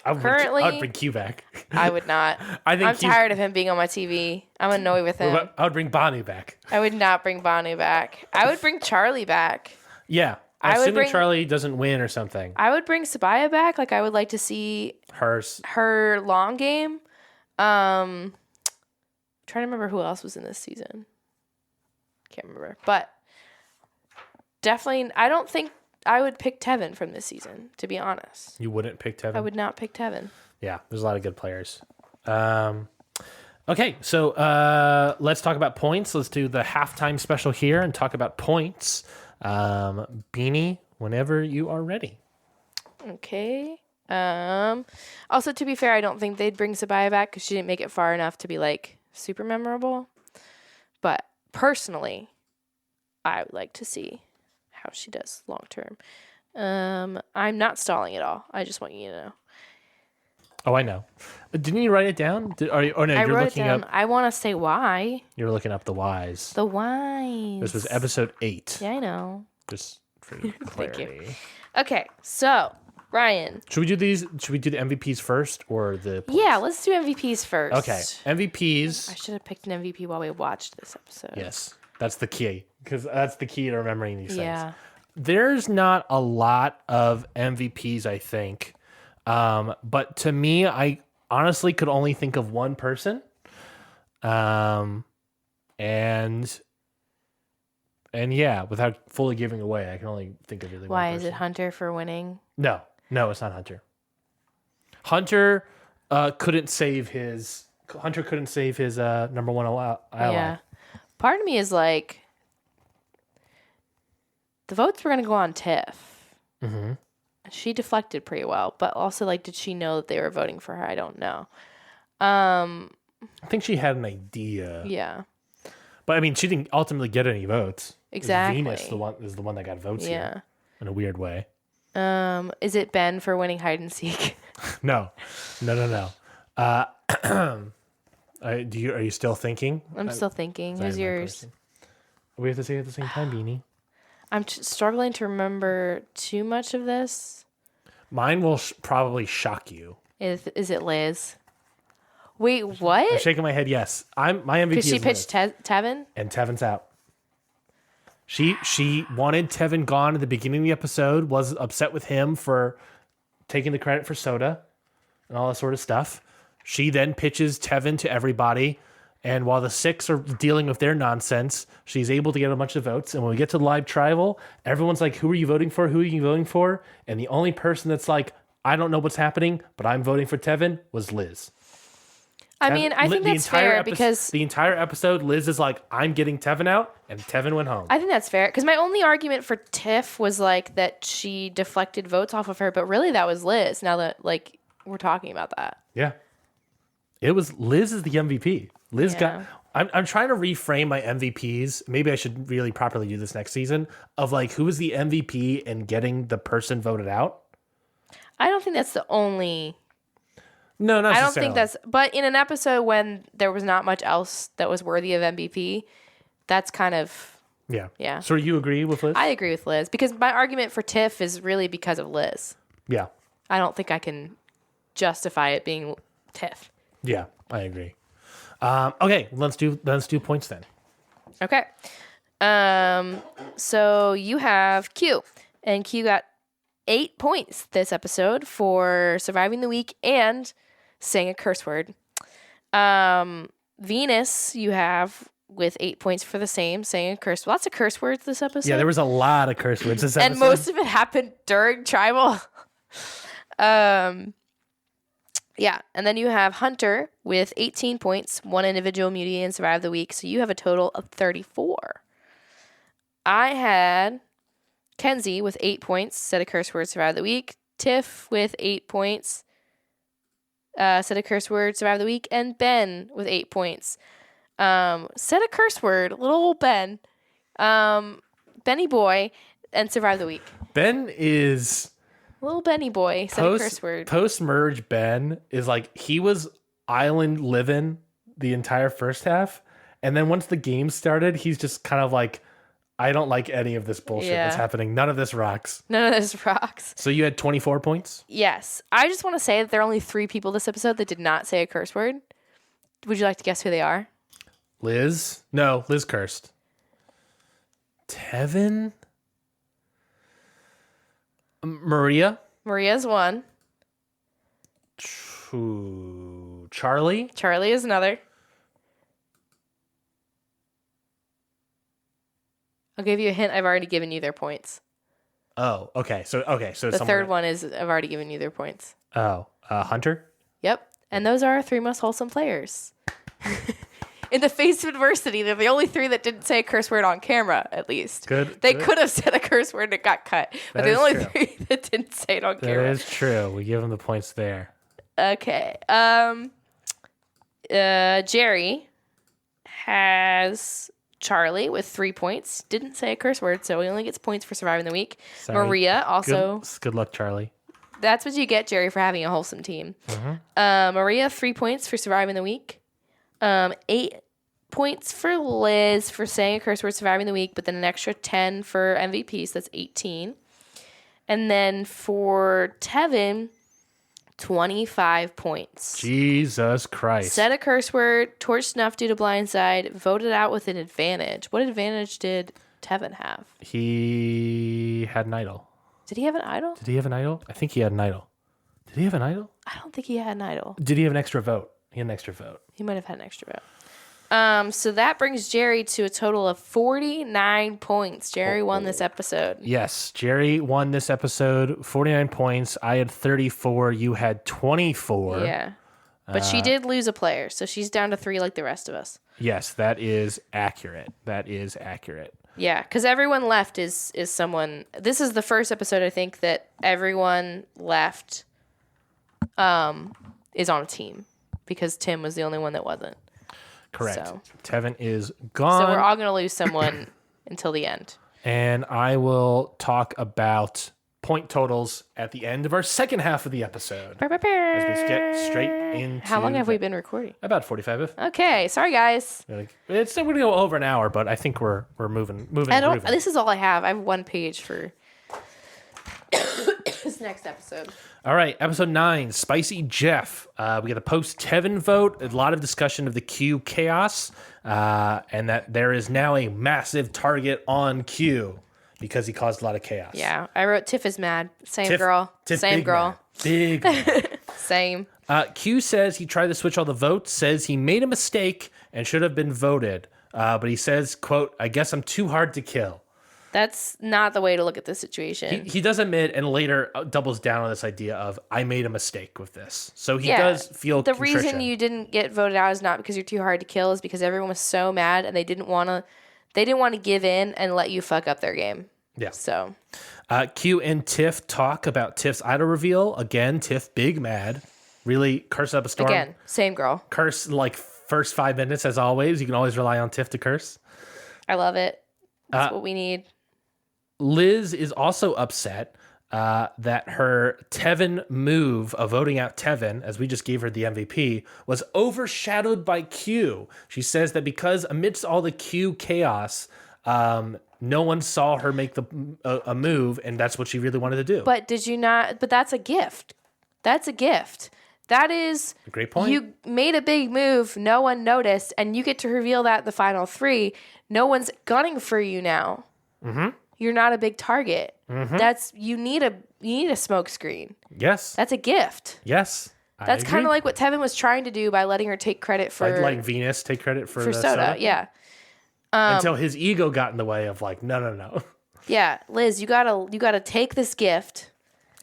I would bring Q back. I would not. I'm tired of him being on my TV. I'm annoyed with him. I would bring Bonnie back. I would not bring Bonnie back. I would bring Charlie back. Yeah. Assuming Charlie doesn't win or something. I would bring Sabaya back. I would like to see her long game. Trying to remember who else was in this season. Can't remember. But definitely, I don't think I would pick Tevin from this season, to be honest. You wouldn't pick Tevin? I would not pick Tevin. Yeah, there's a lot of good players. Okay, so let's talk about points. Let's do the halftime special here and talk about points. Beanie, whenever you are ready. Okay. Also, to be fair, I don't think they'd bring Sabaya back because she didn't make it far enough to be super memorable. But personally, I would like to see how she does long term. I'm not stalling at all. I just want you to know. Oh, I know. Didn't you write it down? No, I you're wrote it looking down. up. I want to say why. You're looking up the whys. The whys. This was episode 8. Yeah, I know. Just for Thank you. clarity. Okay, so Ryan. Should we do these? Should we do the MVPs first or the? Points? Yeah, let's do MVPs first. Okay, MVPs. I should have picked an MVP while we watched this episode. Yes, that's the key because that's the key to remembering these Yeah. things. There's not a lot of MVPs, I think, but to me, I honestly could only think of one person, and yeah, without fully giving away, I can only think of really one Why person. is it Hunter for winning? No, it's not Hunter. Hunter couldn't save his number one ally. Yeah. Part of me is like, the votes were going to go on Tiff. Mm-hmm. She deflected pretty well, but also, like, did she know that they were voting for her? I don't know. Um, I think she had an idea. yeah. But I mean, she didn't ultimately get any votes. Exactly. Venus is the one that got votes Yeah. here in a weird way. Is it Ben for winning hide and seek? No. Are you still thinking? I'm still thinking. Sorry, Who's my yours? person. We have to say it at the same time, Beanie. I'm struggling to remember too much of this. Mine will probably shock you. Is it Liz? Wait, what? I'm shaking my head. Yes, my MVP. Because she is pitched Liz. Tevin? And Tevin's out. She wanted Tevin gone at the beginning of the episode, was upset with him for taking the credit for soda and all that sort of stuff. She then pitches Tevin to everybody, and while the 6 are dealing with their nonsense, she's able to get a bunch of votes. And when we get to the live tribal, everyone's like, who are you voting for? Who are you voting for? And the only person that's like, I don't know what's happening, but I'm voting for Tevin was Liz. I mean, I think that's fair because the entire episode, Liz is like, I'm getting Tevin out, and Tevin went home. I think that's fair because my only argument for Tiff was like that she deflected votes off of her, but really that was Liz. Now that like we're talking about that, Yeah. It was Liz is the MVP. Liz Yeah. got. I'm trying to reframe my MVPs. Maybe I should really properly do this next season of like who is the MVP and getting the person voted out. I don't think that's the only. No, not I don't necessarily. think that's. But in an episode when there was not much else that was worthy of MVP, that's kind of. Yeah. Yeah. So you agree with Liz? I agree with Liz because my argument for Tiff is really because of Liz. Yeah. I don't think I can justify it being Tiff. Yeah, I agree. Okay, let's do points then. Okay. So you have Q, and Q got 8 points this episode for surviving the week and saying a curse word. Venus, you have with 8 points for the same, saying a curse. Lots of curse words this episode. Yeah, there was a lot of curse words this episode. And most of it happened during tribal. Yeah, and then you have Hunter with 18 points, 1 individual immunity, and survive the week. So you have a total of 34. I had Kenzie with 8 points, said a curse word, survive the week. Tiff with 8 points, said a curse word, survive the week. And Ben with 8 points, said a curse word, little old Ben, Benny boy, and survive the week. Ben is... Little Benny boy said a curse word. Post-merge Ben is like, he was island living the entire first half. And then once the game started, he's just kind of like, I don't like any of this bullshit that's happening. None of this rocks. None of this rocks. So you had 24 points? Yes. I just want to say that there are only 3 people this episode that did not say a curse word. Would you like to guess who they are? Liz? No, Liz cursed. Tevin? Maria? Maria's one. Charlie? Charlie is another. I'll give you a hint. I've already given you their points. Oh, okay. So The third one is I've already given you their points. Oh, Hunter? Yep. And those are our 3 most wholesome players. In the face of adversity, they're the only 3 that didn't say a curse word on camera, at least. Good. They could have said a curse word and it got cut. But That they're the is only true. 3 that didn't say it on That camera. is true. We give them the points there. Okay. Jerry has Charlie with 3 points. Didn't say a curse word, so he only gets points for surviving the week. Sorry. Maria also. Good luck, Charlie. That's what you get, Jerry, for having a wholesome team. Maria, 3 points for surviving the week. 8 points for Liz for saying a curse word surviving the week, but then an extra 10 for MVP, so that's 18. And then for Tevin, 25 points. Jesus Christ. Said a curse word, torch snuff due to blindside, voted out with an advantage. What advantage did Tevin have? He had an idol. Did he have an idol? Did he have an idol? I think he had an idol. Did he have an idol? I don't think he had an idol. Did he have an extra vote? He had an extra vote. He might have had an extra vote. So that brings Jerry to a total of 49 points. Jerry won this episode. Yes, Jerry won this episode, 49 points. I had 34. You had 24. Yeah. But she did lose a player, so she's down to 3 like the rest of us. Yes, that is accurate. That is accurate. Yeah, because everyone left is someone... This is the first episode, I think, that everyone left is on a team. Because Tim was the only one that wasn't. Correct. So. Tevin is gone. So we're all going to lose someone until the end. And I will talk about point totals at the end of our second half of the episode. As we get straight into... How long have we been recording? About 45. Okay, sorry guys. We're going to go over an hour, but I think we're moving. This is all I have. I have 1 page for this next episode. All right, episode 9, Spicy Jeff. We got a post-Tevin vote, a lot of discussion of the Q chaos, and that there is now a massive target on Q because he caused a lot of chaos. Yeah, I wrote Tiff is mad. Same Tiff, girl. Same big girl. Mad. Big mad. Same. Q says he tried to switch all the votes, says he made a mistake and should have been voted. But he says, quote, I guess I'm too hard to kill. That's not the way to look at this situation. He does admit and later doubles down on this idea of I made a mistake with this. So he does feel the contrition. reason you didn't get voted out is not because you're too hard to kill, is because everyone was so mad and they didn't want to give in and let you fuck up their game. Yeah. So Q and Tiff talk about Tiff's idol reveal. Again, Tiff big mad. Really curse up a storm. Again, same girl. Curse like first 5 minutes as always. You can always rely on Tiff to curse. I love it. That's what we need. Liz is also upset that her Tevin move of voting out Tevin, as we just gave her the MVP, was overshadowed by Q. She says that because amidst all the Q chaos, no one saw her make a move, and that's what she really wanted to do. But did you not? But that's a gift. That's a gift. That is a great point. You made a big move, no one noticed, and you get to reveal that in the final 3. No one's gunning for you now. Mm-hmm. You're not a big target. Mm-hmm. You need a smoke screen. Yes. That's a gift. Yes. That's kind of like what Tevin was trying to do by letting her take credit for like Venus take credit for the soda. Yeah. Until his ego got in the way of like, no. Yeah, Liz, you gotta take this gift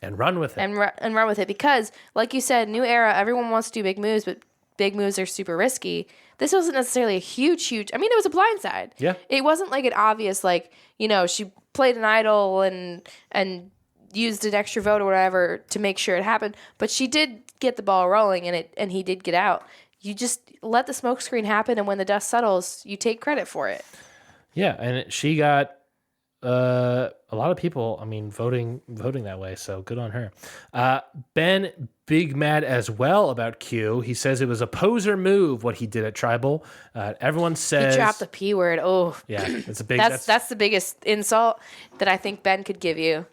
and run with it. And run with it, because, like you said, new era. Everyone wants to do big moves, but big moves are super risky. This wasn't necessarily a huge. I mean, it was a blindside. Yeah. It wasn't like an obvious, like, she played an idol and used an extra vote or whatever to make sure it happened. But she did get the ball rolling, and he did get out. You just let the smoke screen happen, and when the dust settles, you take credit for it. Yeah, and she got a lot of people, voting that way, so good on her. Ben big mad as well about Q. He says it was a poser move what he did at Tribal. Everyone says he dropped the P word. Oh, yeah, it's a big. That's the biggest insult that I think Ben could give you.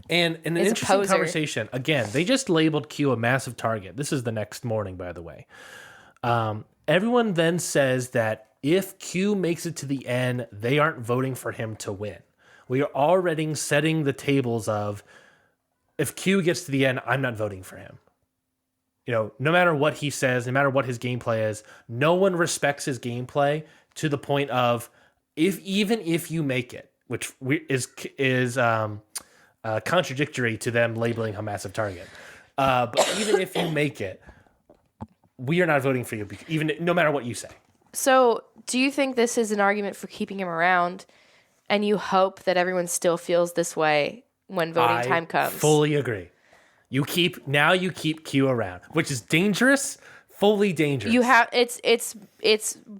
And in an interesting conversation, again, they just labeled Q a massive target. This is the next morning, by the way. Everyone then says that if Q makes it to the end, they aren't voting for him to win. We are already setting the tables of, if Q gets to the end, I'm not voting for him. No matter what he says, no matter what his gameplay is, no one respects his gameplay to the point of, even if you make it, which is contradictory to them labeling him a massive target. But even if you make it, we are not voting for you, no matter what you say. So, do you think this is an argument for keeping him around, and you hope that everyone still feels this way when voting time comes? I fully agree. You keep Q around, which is dangerous, fully dangerous. You have it's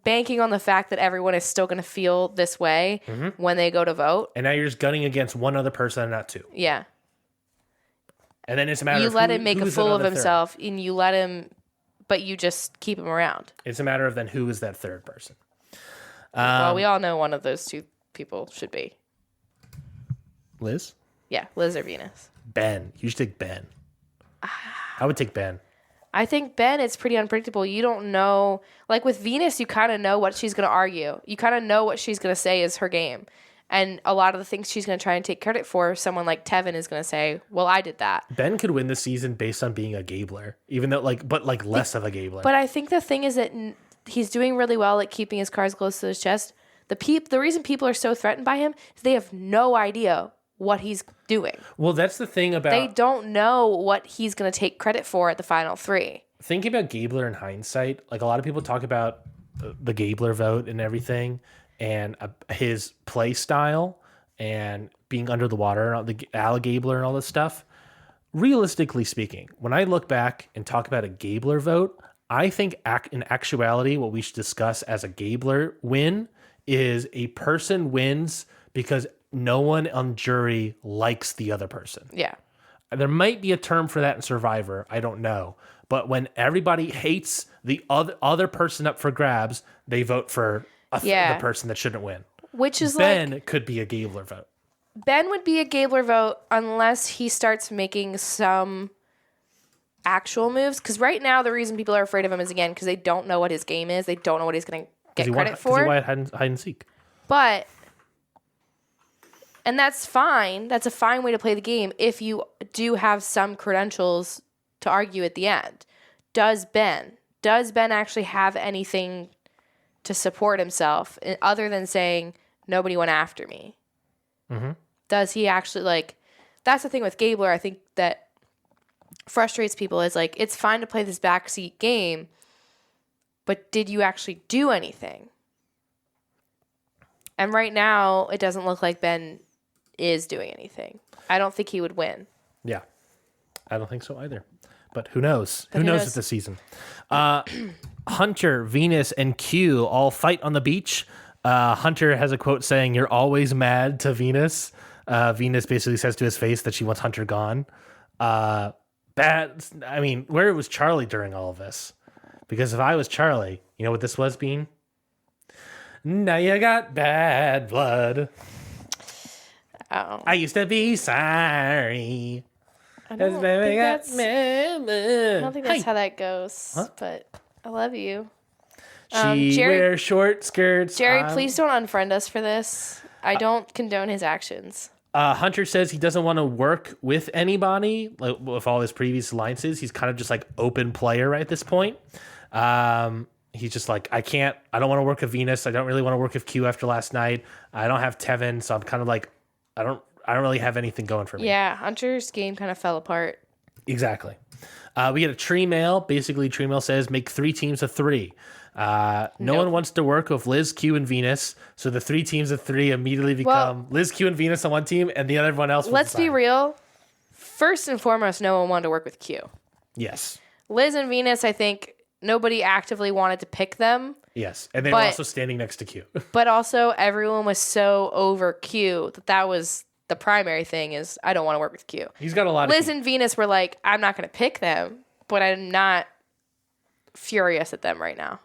banking on the fact that everyone is still going to feel this way when they go to vote. And now you're just gunning against one other person and not 2. Yeah. And then it's a matter You of let him make a who's fool of another third. himself, and you let him, but you just keep him around. It's a matter of then who is that third person. Well, we all know one of those two people should be. Liz? Yeah, Liz or Venus. Ben. You should take Ben. I would take Ben. I think Ben, it's pretty unpredictable. You don't know. Like with Venus, you kind of know what she's going to argue. You kind of know what she's going to say is her game. And a lot of the things she's going to try and take credit for, someone like Tevin is going to say, well, I did that. Ben could win this season based on being a Gabler, even though but less of a Gabler. But I think the thing is that he's doing really well at keeping his cards close to his chest. The reason people are so threatened by him is they have no idea what he's doing. Well, that's the thing about... They don't know what he's going to take credit for at the final three. Thinking about Gabler in hindsight, like a lot of people talk about the Gabler vote and everything, and his play style and being under the water and the Gabler and all this stuff. Realistically speaking, when I look back and talk about a Gabler vote, I think in actuality, what we should discuss as a Gabler win is a person wins because no one on jury likes the other person. Yeah. There might be a term for that in Survivor. I don't know. But when everybody hates the other person up for grabs, they vote for the person that shouldn't win. Which is Ben could be a Gabler vote. Ben would be a Gabler vote unless he starts making some actual moves. Because right now, the reason people are afraid of him is, again, because they don't know what his game is. They don't know what he's going to get credit for. Because he wanted hide and seek. But, and that's fine. That's a fine way to play the game if you do have some credentials to argue at the end. Does Ben actually have anything to support himself other than saying, nobody went after me? Mm-hmm. Does he actually, that's the thing with Gabler, I think that frustrates people is, it's fine to play this backseat game, but did you actually do anything? And right now, it doesn't look like Ben is doing anything. I don't think he would win. Yeah. I don't think so either. But who knows? Who knows with this season? Hunter, Venus, and Q all fight on the beach. Hunter has a quote saying, "You're always mad," to Venus. Venus basically says to his face that she wants Hunter gone. Where was Charlie during all of this? Because if I was Charlie, you know what this was, Bean? Now you got bad blood. Oh. I used to be sorry. I don't think that's how that goes, but I love you. She wears short skirts. Jerry, please don't unfriend us for this. I don't condone his actions. Hunter says he doesn't want to work with anybody. Like, with all his previous alliances, he's kind of just like open player right at this point. He's just like, I don't want to work with Venus. I don't really want to work with Q after last night. I don't have Tevin, so I'm kind of like, I don't really have anything going for me. Yeah, Hunter's game kind of fell apart. Exactly. We get a tree mail. Basically, tree mail says make 3 teams of 3. No one wants to work with Liz, Q, and Venus, so the 3 teams of 3 immediately become Liz, Q, and Venus on one team, and the other everyone else. Let's be real. First and foremost, no one wanted to work with Q. Yes. Liz and Venus, I think nobody actively wanted to pick them. Yes, and they were also standing next to Q. But also, everyone was so over Q that was the primary thing is I don't want to work with Q. He's got a lot of Liz and Venus were like, I'm not going to pick them, but I'm not furious at them right now.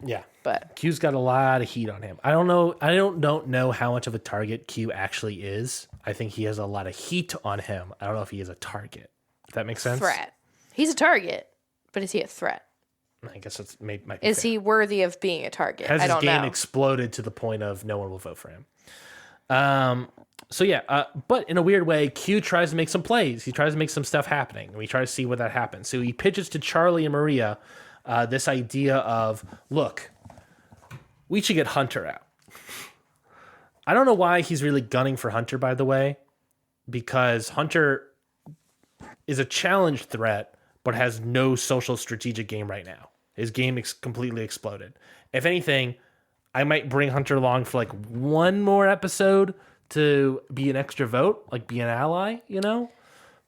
Yeah. But Q's got a lot of heat on him. I don't know how much of a target Q actually is. I think he has a lot of heat on him. I don't know if he is a target. If that makes sense? Threat. He's a target, but is he a threat? I guess that's might be Is fair. he worthy of being a target? Has I don't his game know. exploded to the point of no one will vote for him? But in a weird way, Q tries to make some plays. He tries to make some stuff happening. And we try to see what that happens. So he pitches to Charlie and Maria this idea of, look, we should get Hunter out. I don't know why he's really gunning for Hunter, by the way, because Hunter is a challenge threat, but has no social strategic game right now. His game completely exploded. If anything, I might bring Hunter along for like one more episode to be an extra vote, like be an ally, you know?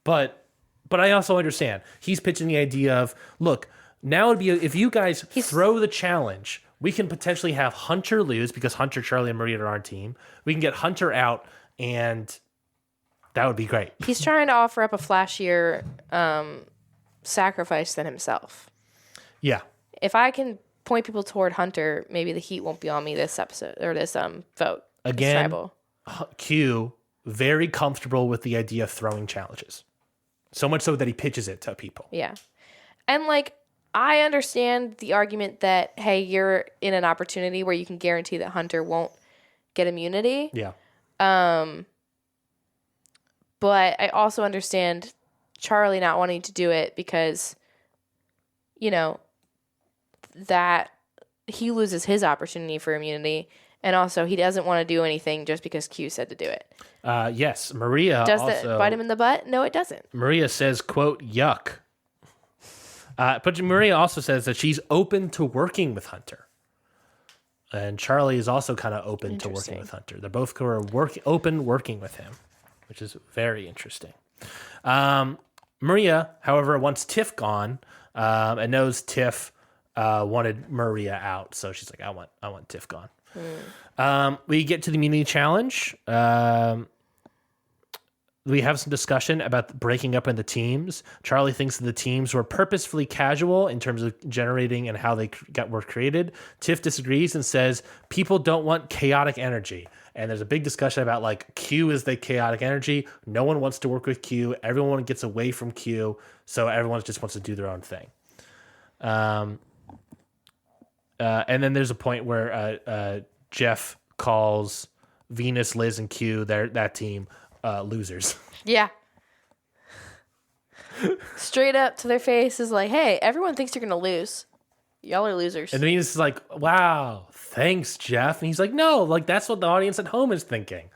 But I also understand. He's pitching the idea of, look, now it'd be if you guys throw the challenge, we can potentially have Hunter lose because Hunter, Charlie, and Maria are on our team. We can get Hunter out and That would be great. He's trying to offer up a flashier sacrifice than himself. Yeah. If I can point people toward Hunter, maybe the heat won't be on me this episode or this vote. Again, this tribal. Q very comfortable with the idea of throwing challenges. So much so that he pitches it to people. Yeah. And like, I understand the argument that, hey, you're in an opportunity where you can guarantee that Hunter won't get immunity. Yeah. But I also understand Charlie not wanting to do it because, that he loses his opportunity for immunity. And also, he doesn't want to do anything just because Q said to do it. Yes. Maria Does also... that bite him in the butt? No, it doesn't. Maria says, quote, yuck. But Maria also says that she's open to working with Hunter. And Charlie is also kind of open to working with Hunter. They're both open working with him, which is very interesting. Maria, however, wants Tiff gone and knows Tiff wanted Maria out. So she's like, I want Tiff gone. We get to the immunity challenge. We have some discussion about breaking up into teams. Charlie thinks that the teams were purposefully casual in terms of generating and how they were created. Tiff disagrees and says people don't want chaotic energy. And there's a big discussion about like Q is the chaotic energy. No one wants to work with Q. Everyone gets away from Q. So everyone just wants to do their own thing. And then there's a point where Jeff calls Venus, Liz, and Q, that team, losers. Yeah. Straight up to their face is like, hey, everyone thinks you're going to lose. Y'all are losers. And Venus is like, wow, thanks, Jeff. And he's like, no, like that's what the audience at home is thinking.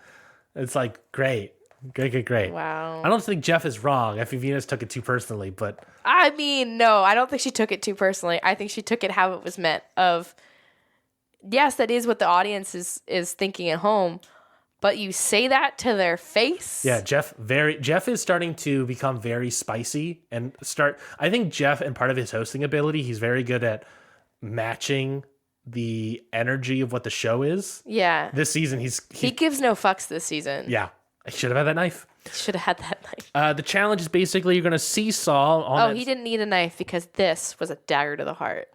It's like, great. Wow. I don't think Jeff is wrong. I think Venus took it too personally, but... I mean, no, I don't think she took it too personally. I think she took it how it was meant of, yes, that is what the audience is thinking at home, but you say that to their face? Yeah, Jeff is starting to become very spicy I think Jeff, and part of his hosting ability, he's very good at matching the energy of what the show is. Yeah. This season, he gives no fucks this season. Yeah. I should have had that knife. Should have had that knife. The challenge is basically you're going to seesaw on he didn't need a knife because this was a dagger to the heart.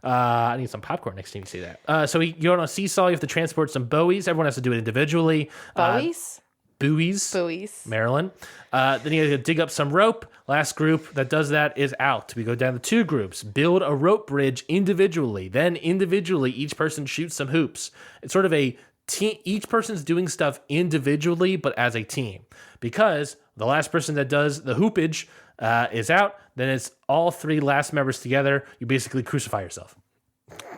I need some popcorn next time you say that. So you're on a seesaw. You have to transport some buoys. Everyone has to do it individually. Buoys? Buoys. Maryland. Then you have to dig up some rope. Last group that does that is out. We go down to 2 groups. Build a rope bridge individually. Then individually, each person shoots some hoops. It's sort of a team. Each person's doing stuff individually, but as a team. Because the last person that does the hoopage is out. Then it's all 3 last members together. You basically crucify yourself.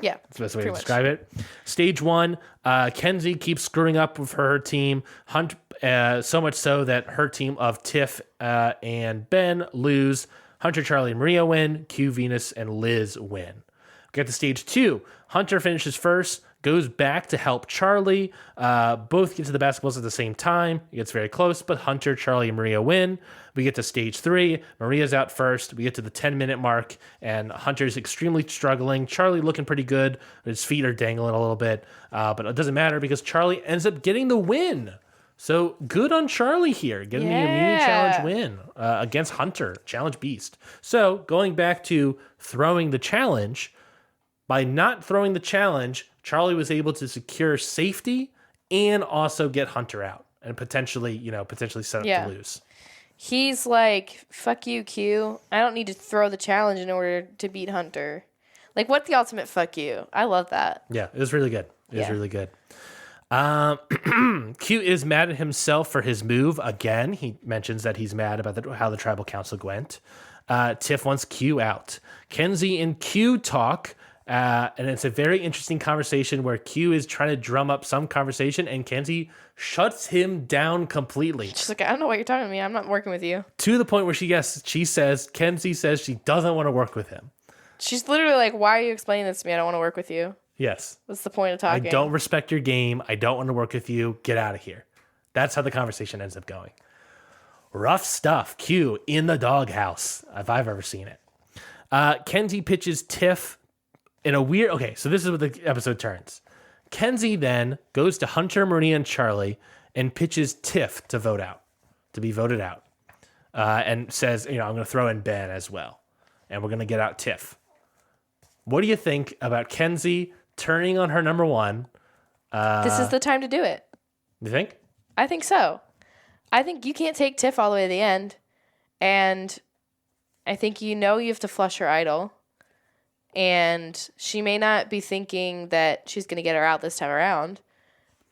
Yeah. That's the best way to describe it. Stage 1, Kenzie keeps screwing up with her team. So much so that her team of Tiff and Ben lose. Hunter, Charlie, and Maria win. Q, Venus, and Liz win. We get to stage 2. Hunter finishes first, goes back to help Charlie. Both get to the basketballs at the same time. It gets very close, but Hunter, Charlie, and Maria win. We get to stage 3. Maria's out first. We get to the 10-minute mark, and Hunter's extremely struggling. Charlie looking pretty good. His feet are dangling a little bit, but it doesn't matter because Charlie ends up getting the win. So good on Charlie here, getting the immunity challenge win against Hunter, challenge beast. So going back to throwing the challenge, by not throwing the challenge, Charlie was able to secure safety and also get Hunter out and potentially set up to lose. He's like, fuck you, Q. I don't need to throw the challenge in order to beat Hunter. Like, what the ultimate fuck you? I love that. Yeah, it was really good. It was really good. Q is mad at himself for his move again. He mentions that he's mad about how the tribal council went. Tiff wants Q out. Kenzie and Q talk. And it's a very interesting conversation where Q is trying to drum up some conversation and Kenzie shuts him down completely. She's like, I don't know what you're talking to me. I'm not working with you. To the point where Kenzie says she doesn't want to work with him. She's literally like, why are you explaining this to me? I don't want to work with you. Yes. What's the point of talking? I don't respect your game. I don't want to work with you. Get out of here. That's how the conversation ends up going. Rough stuff. Q in the doghouse, if I've ever seen it. Kenzie pitches Tiff in a weird... Okay, so this is what the episode turns. Kenzie then goes to Hunter, Maria, and Charlie and pitches Tiff to be voted out. And says, I'm going to throw in Ben as well. And we're going to get out Tiff. What do you think about Kenzie turning on her number one? This is the time to do it. You think? I think so. I think you can't take Tiff all the way to the end. And I think you have to flush her idol. And she may not be thinking that she's going to get her out this time around.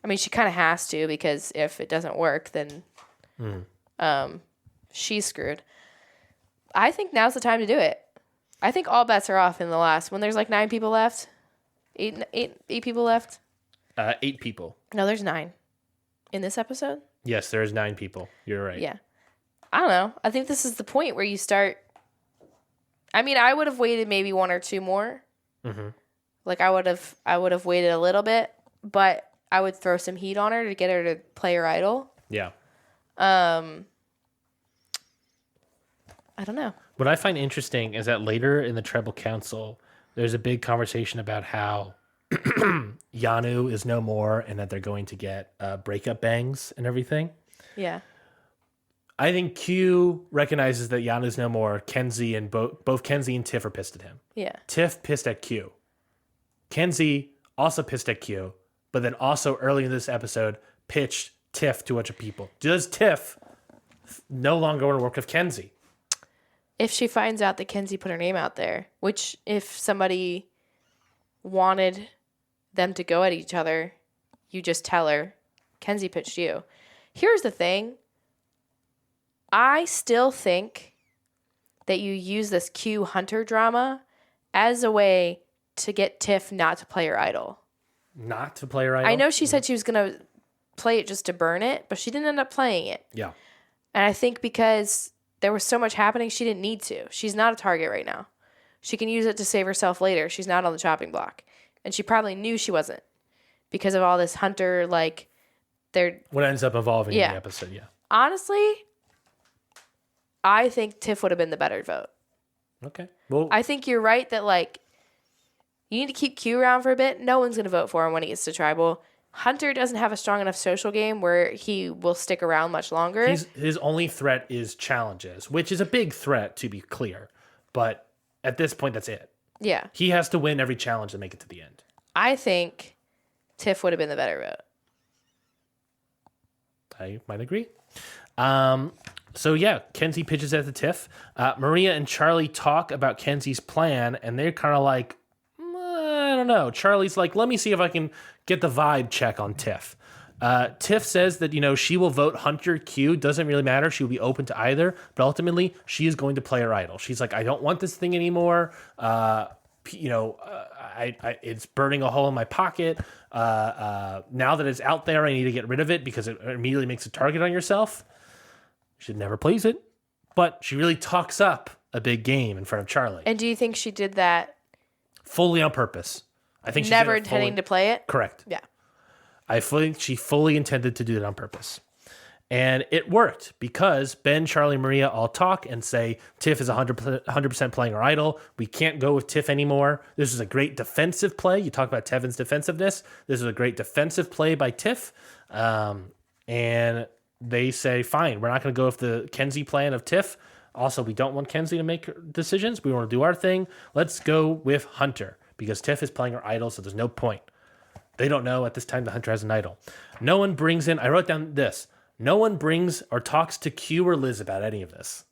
I mean, she kind of has to, because if it doesn't work, then she's screwed. I think now's the time to do it. I think all bets are off in the last, when there's like 9 people left. Eight people left. 8 people. No, there's 9 in this episode. Yes, there's 9 people. You're right. Yeah. I don't know. I think this is the point where you start. I mean, I would have waited maybe 1 or 2 more. Mm-hmm. Like I would have waited a little bit, but I would throw some heat on her to get her to play her idol. Yeah. I don't know. What I find interesting is that later in the Tribal Council, there's a big conversation about how Yanu is no more and that they're going to get breakup bangs and everything. Yeah. I think Q recognizes that Yanu's no more. Kenzie and both Kenzie and Tiff are pissed at him. Yeah. Tiff pissed at Q. Kenzie also pissed at Q, but then also early in this episode pitched Tiff to a bunch of people. Does Tiff no longer want to work with Kenzie? If she finds out that Kenzie put her name out there, which if somebody wanted them to go at each other, you just tell her, Kenzie pitched you. Here's the thing. I still think that you use this Q Hunter drama as a way to get Tiff not to play her idol. Not to play her idol? I know she said she was going to play it just to burn it, but she didn't end up playing it. Yeah. And I think because there was so much happening, she didn't need to. She's not a target right now. She can use it to save herself later. She's not on the chopping block. And she probably knew she wasn't because of all this Hunter, like, they're... What ends up evolving in the episode, yeah. Honestly, I think Tiff would have been the better vote. Okay. Well, I think you're right that, like, you need to keep Q around for a bit. No one's going to vote for him when he gets to Tribal. Hunter doesn't have a strong enough social game where he will stick around much longer. His only threat is challenges, which is a big threat, to be clear. But at this point, that's it. Yeah. He has to win every challenge to make it to the end. I think Tiff would have been the better vote. I might agree. So, yeah, Kenzie pitches at the Tiff. Maria and Charlie talk about Kenzie's plan, and they're kind of like, I don't know. Charlie's like, let me see if I can get the vibe check on Tiff. Tiff says that, she will vote Hunter Q. Doesn't really matter. She will be open to either. But ultimately, she is going to play her idol. She's like, I don't want this thing anymore. It's burning a hole in my pocket. Now that it's out there, I need to get rid of it because it immediately makes a target on yourself. She never plays it. But she really talks up a big game in front of Charlie. And do you think she did that fully on purpose? I think she never intending to play it? Correct. Yeah. I think she fully intended to do it on purpose. And it worked because Ben, Charlie, Maria all talk and say Tiff is 100% playing her idol. We can't go with Tiff anymore. This is a great defensive play. You talk about Tevin's defensiveness. This is a great defensive play by Tiff. And they say, fine, we're not going to go with the Kenzie plan of Tiff. Also, we don't want Kenzie to make decisions. We want to do our thing. Let's go with Hunter because Tiff is playing her idol, so there's no point. They don't know at this time that Hunter has an idol. No one brings in, I wrote down this, no one brings or talks to Q or Liz about any of this.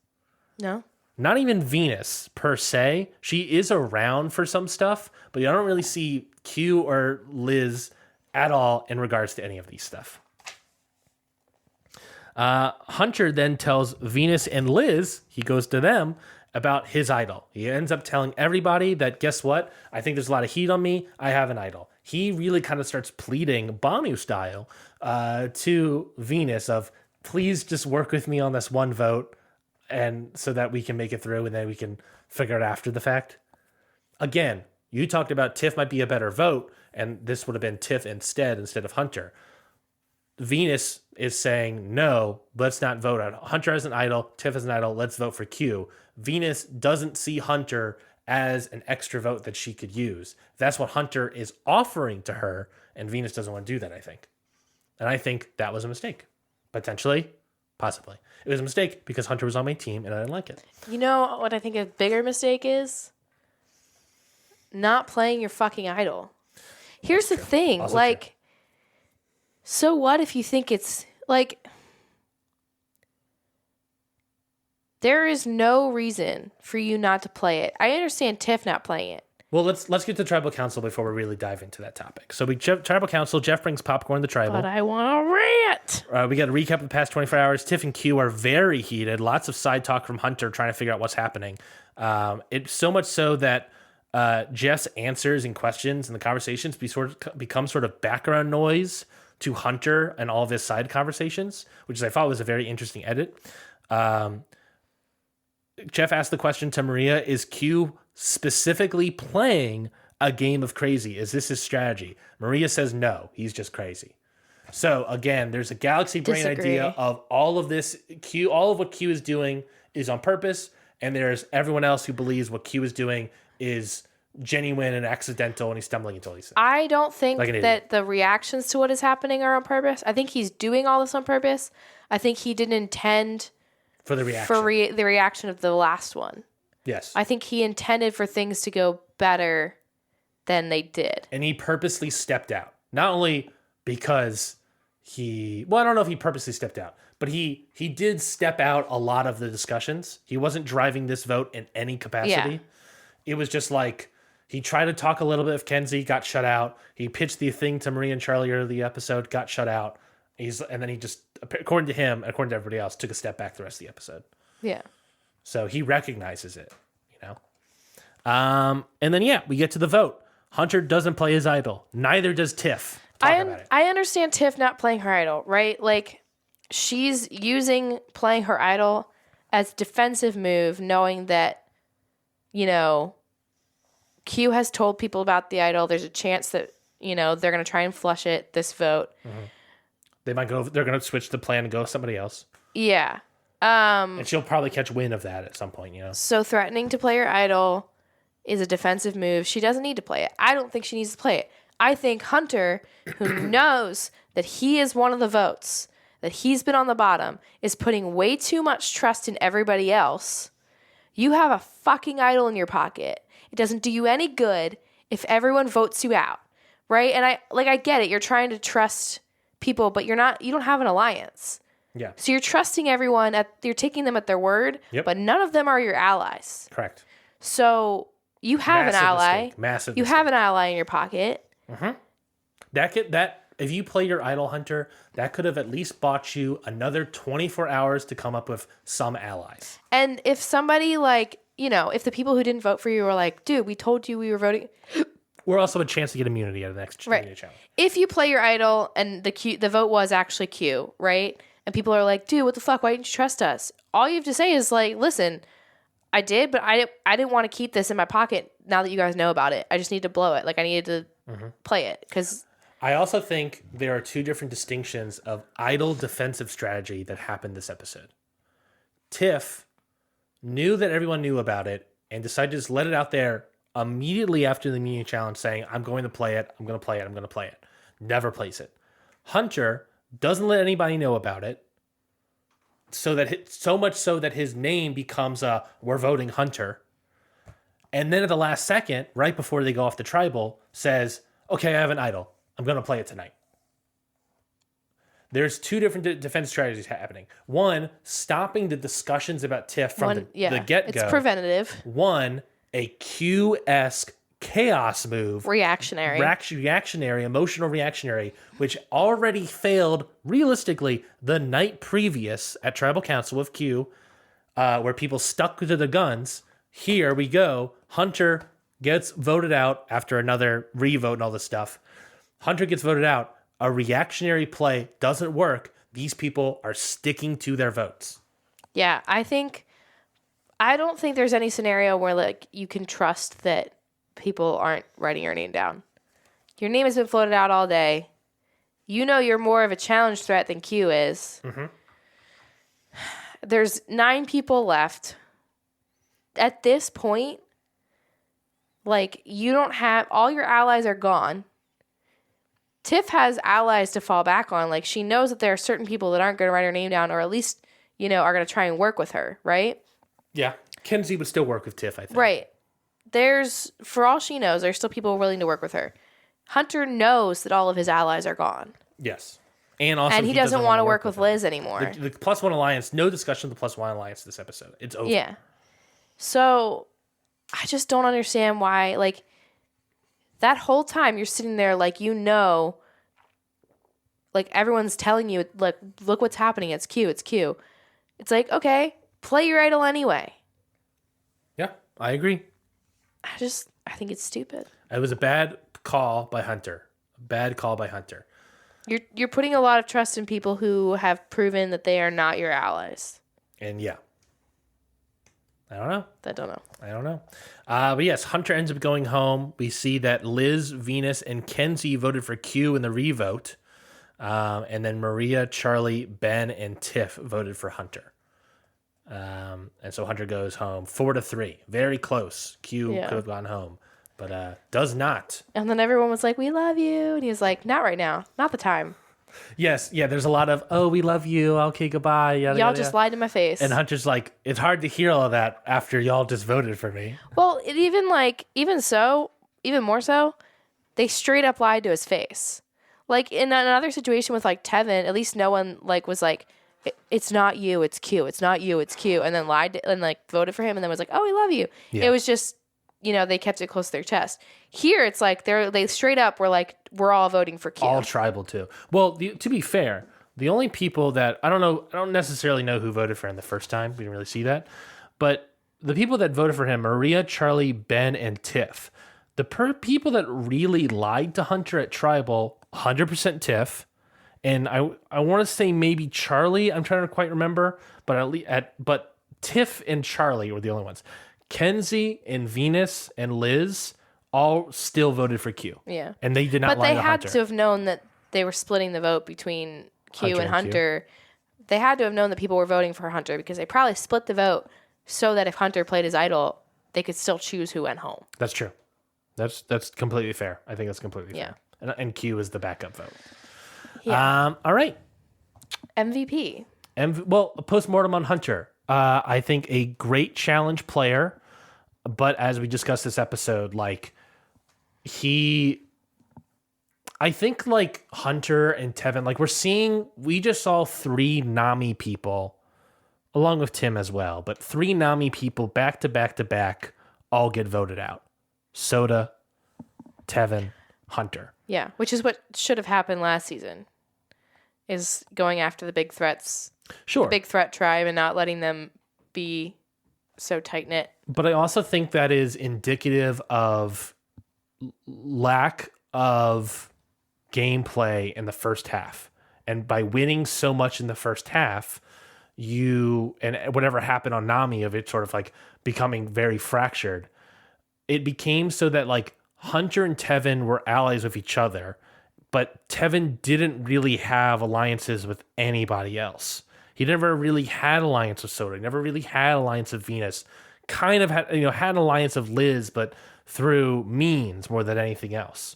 No. Not even Venus, per se. She is around for some stuff, but you don't really see Q or Liz at all in regards to any of these stuff. Hunter then tells Venus and Liz, he goes to them, about his idol. He ends up telling everybody that, guess what? I think there's a lot of heat on me. I have an idol. He really kind of starts pleading, Banu style, to Venus of, please just work with me on this one vote and so that we can make it through and then we can figure it after the fact. Again, you talked about Tiff might be a better vote, and this would have been Tiff instead of Hunter. Venus is saying, no, let's not vote on Hunter as an idol, Tiff as an idol, let's vote for Q. Venus doesn't see Hunter as an extra vote that she could use. That's what Hunter is offering to her, and Venus doesn't want to do that, I think. And I think that was a mistake. Potentially, possibly. It was a mistake because Hunter was on my team and I didn't like it. You know what I think a bigger mistake is? Not playing your fucking idol. Here's the thing. Also like, true. So what if you think it's like... There is no reason for you not to play it. I understand Tiff not playing it. Well, let's get to Tribal Council before we really dive into that topic. So Tribal Council, Jeff brings popcorn to Tribal. But I want to rant. We got a recap of the past 24 hours. Tiff and Q are very heated. Lots of side talk from Hunter trying to figure out what's happening. It's so much so that Jeff's answers and questions and the conversations become sort of background noise to Hunter and all of his side conversations, which I thought was a very interesting edit. Jeff asked the question to Maria, is Q specifically playing a game of crazy? Is this his strategy? Maria says no, he's just crazy. So again, there's a galaxy brain idea of all of this. All of what Q is doing is on purpose, and there's everyone else who believes what Q is doing is genuine and accidental, and he's stumbling into all these things. I don't think that the reactions to what is happening are on purpose. I think he's doing all this on purpose. I think he didn't intend for the reaction. The reaction of the last one. Yes. I think he intended for things to go better than they did. And he purposely stepped out. Not only because I don't know if he purposely stepped out, but he did step out a lot of the discussions. He wasn't driving this vote in any capacity. Yeah. It was just like, he tried to talk a little bit of Kenzie, got shut out. He pitched the thing to Marie and Charlie earlier in the episode, got shut out. And then he just, according to him, according to everybody else, took a step back the rest of the episode. Yeah. So he recognizes it, And then, we get to the vote. Hunter doesn't play his idol. Neither does Tiff. I understand Tiff not playing her idol, right? Like, she's using playing her idol as defensive move, knowing that, Q has told people about the idol. There's a chance that, they're going to try and flush it, this vote. Mm-hmm. They're going to switch the plan and go with somebody else. Yeah. And she'll probably catch wind of that at some point, So threatening to play her idol is a defensive move. She doesn't need to play it. I don't think she needs to play it. I think Hunter, who knows that he is one of the votes, that he's been on the bottom, is putting way too much trust in everybody else. You have a fucking idol in your pocket. It doesn't do you any good if everyone votes you out, right? And I get it. You're trying to trust people, but you don't have an alliance. Yeah. So you're trusting everyone, you're taking them at their word, but none of them are your allies. Correct. So you have an ally. Massive You have an ally in your pocket. Mm-hmm. That if you play your idol, Hunter, that could have at least bought you another 24 hours to come up with some allies. And if somebody if the people who didn't vote for you were like, dude, we told you we were voting... Or also a chance to get immunity out of the next challenge. If you play your idol and the vote was actually Q, right? And people are like, dude, what the fuck? Why didn't you trust us? All you have to say is like, listen, I did, but I didn't want to keep this in my pocket now that you guys know about it. I just need to blow it. Like, I needed to play it because... I also think there are two different distinctions of idol defensive strategy that happened this episode. Tiff knew that everyone knew about it and decided to just let it out there immediately after the immunity challenge, saying, I'm going to play it, I'm going to play it, I'm going to play it. Never plays it. Hunter doesn't let anybody know about it, so much so that his name becomes we're voting Hunter. And then at the last second, right before they go off the tribal, says, okay, I have an idol. I'm going to play it tonight. There's two different defense strategies happening. One, stopping the discussions about Tiff from the get-go. It's preventative. One, a Q-esque chaos move. Reactionary, emotional reactionary, which already failed, realistically, the night previous at Tribal Council with Q, where people stuck to the guns. Here we go. Hunter gets voted out after another revote and all this stuff. Hunter gets voted out. A reactionary play doesn't work. These people are sticking to their votes. Yeah, I don't think there's any scenario where you can trust that people aren't writing your name down. Your name has been floated out all day. You're more of a challenge threat than Q is. Mm-hmm. There's 9 people left. At this point, Like, you don't have, all your allies are gone. Tiff has allies to fall back on. Like, she knows that there are certain people that aren't going to write her name down, or at least, are going to try and work with her, right? Yeah. Kenzie would still work with Tiff, I think. Right. For all she knows, there's still people willing to work with her. Hunter knows that all of his allies are gone. Yes. And also, and he doesn't want to work with Liz anymore. The +1 alliance, no discussion of the +1 alliance this episode. It's over. Yeah. So, I just don't understand why, like, that whole time you're sitting there like, like, everyone's telling you, like, look what's happening. It's Q. It's like, okay, play your idol anyway. Yeah, I agree. I think it's stupid. It was a bad call by Hunter. You're putting a lot of trust in people who have proven that they are not your allies. And yeah. I don't know. But yes, Hunter ends up going home. We see that Liz, Venus, and Kenzie voted for Q in the revote. And then Maria, Charlie, Ben, and Tiff voted for Hunter. And so Hunter goes home 4-3. Very close. Q could have gone home, but does not. And then everyone was like, we love you. And he was like, not right now. Not the time. Yes, yeah, there's a lot of, oh, we love you, okay, goodbye. Y'all just lied to my face. And Hunter's like, it's hard to hear all of that after y'all just voted for me. Well, even more so, they straight up lied to his face. Like, in another situation with, like, Tevin, at least no one, like, was like, it's not you, it's Q. It's not you, it's Q. And then lied and, like, voted for him and then was like, oh, we love you. Yeah. It was just, they kept it close to their chest. Here, it's like they straight up were like, we're all voting for Q. All tribal, too. Well, to be fair, the only people that, I don't necessarily know who voted for him the first time. We didn't really see that. But the people that voted for him, Maria, Charlie, Ben, and Tiff. The people that really lied to Hunter at tribal, 100% Tiff. And I want to say maybe Charlie. I'm trying to quite remember. But Tiff and Charlie were the only ones. Kenzie and Venus and Liz all still voted for Q. Yeah. And they did not lie to Hunter. But they had to have known that they were splitting the vote between Q and Hunter. They had to have known that people were voting for Hunter because they probably split the vote so that if Hunter played his idol, they could still choose who went home. That's true. That's completely fair. I think that's completely fair. And Q is the backup vote. Yeah. All right. MVP. Well, a postmortem on Hunter. I think a great challenge player. But as we discussed this episode, like I think like Hunter and Tevin, like we just saw 3 Nami people along with Tim as well, but 3 Nami people back to back to back all get voted out. Soda, Tevin, Hunter. Yeah, which is what should have happened last season, is going after the big threats. Sure. The big threat tribe and not letting them be so tight-knit. But I also think that is indicative of lack of gameplay in the first half. And by winning so much in the first half, and whatever happened on Nami of it sort of like becoming very fractured, it became so that like Hunter and Tevin were allies with each other, but Tevin didn't really have alliances with anybody else. He never really had alliance with Soda. He never really had alliance with Venus. Kind of had an alliance of Liz, but through means more than anything else.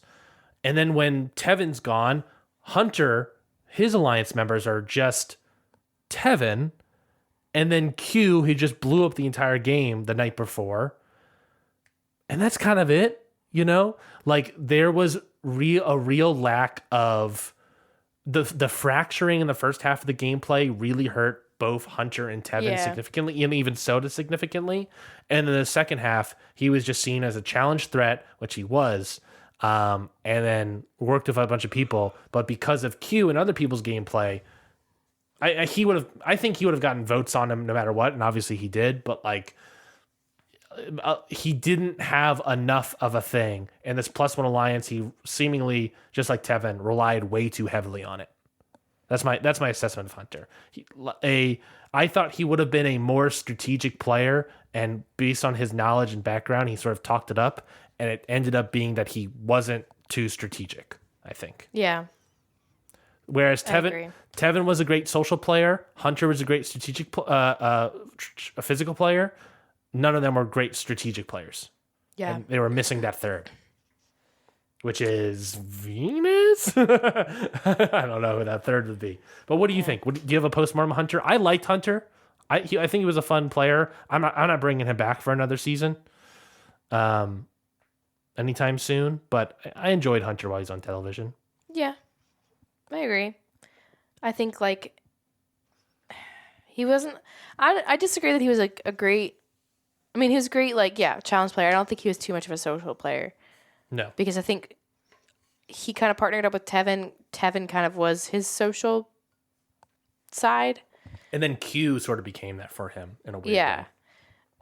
And then when Tevin's gone, Hunter, his alliance members are just Tevin, and then Q, who just blew up the entire game the night before. And that's kind of it, Like there was a real lack of the fracturing in the first half of the gameplay really hurt both Hunter and Tevin significantly, and even Soda significantly. And in the second half, he was just seen as a challenge threat, which he was, and then worked with a bunch of people. But because of Q and other people's gameplay, I think he would have gotten votes on him no matter what, and obviously he did. But like, he didn't have enough of a thing, and this +1 alliance, he seemingly, just like Tevin, relied way too heavily on it. That's my assessment of Hunter. I thought he would have been a more strategic player, and based on his knowledge and background, he sort of talked it up, and it ended up being that he wasn't too strategic, I think. Yeah. Whereas Tevin was a great social player, Hunter was a great strategic, physical player. None of them were great strategic players. Yeah. And they were missing that third, which is Venus. I don't know who that third would be. But what do you think? Do you have a postmortem Hunter? I liked Hunter. I think he was a fun player. I'm not bringing him back for another season, anytime soon. But I enjoyed Hunter while he's on television. Yeah, I agree. I think like he wasn't. I disagree that he was a great. I mean, he was a great challenge player. I don't think he was too much of a social player. No, because I think he kind of partnered up with Tevin. Tevin kind of was his social side. And then Q sort of became that for him in a weird Yeah.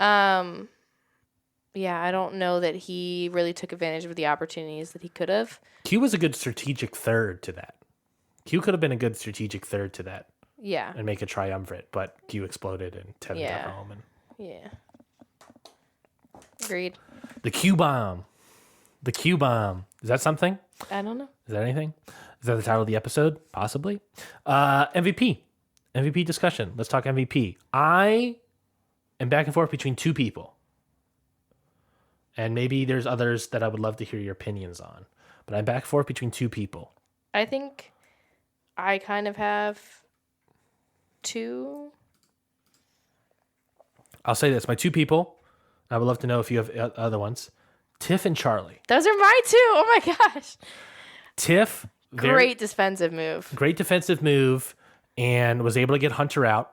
way. Yeah, I don't know that he really took advantage of the opportunities that he could have. Q was a good strategic third to that. Q could have been a good strategic third to that. Yeah. And make a triumvirate, but Q exploded and Tevin got home. And yeah. Agreed. The Q bomb. The Q bomb. Is that something? I don't know. Is that anything? Is that the title of the episode? Possibly. MVP. MVP discussion. Let's talk MVP. I am back and forth between two people. And maybe there's others that I would love to hear your opinions on. But I'm back and forth between two people. I think I kind of have two. I'll say this. My two people. I would love to know if you have other ones. Tiff and Charlie. Those are my two. Oh my gosh. Tiff. Great defensive move. Great defensive move. And was able to get Hunter out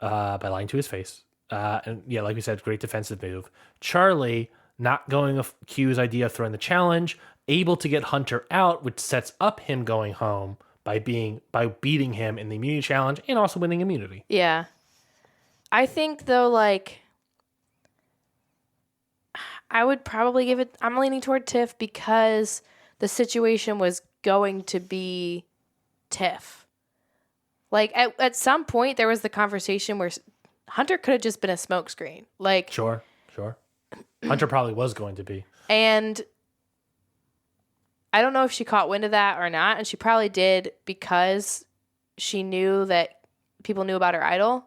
by lying to his face. And yeah, like we said, great defensive move. Charlie, not going with Q's idea of throwing the challenge, able to get Hunter out, which sets up him going home by beating him in the immunity challenge and also winning immunity. Yeah. I think though, I would probably give it. I'm leaning toward Tiff because the situation was going to be Tiff. At some point, there was the conversation where Hunter could have just been a smokescreen. Sure. Hunter probably was going to be. And I don't know if she caught wind of that or not, and she probably did because she knew that people knew about her idol,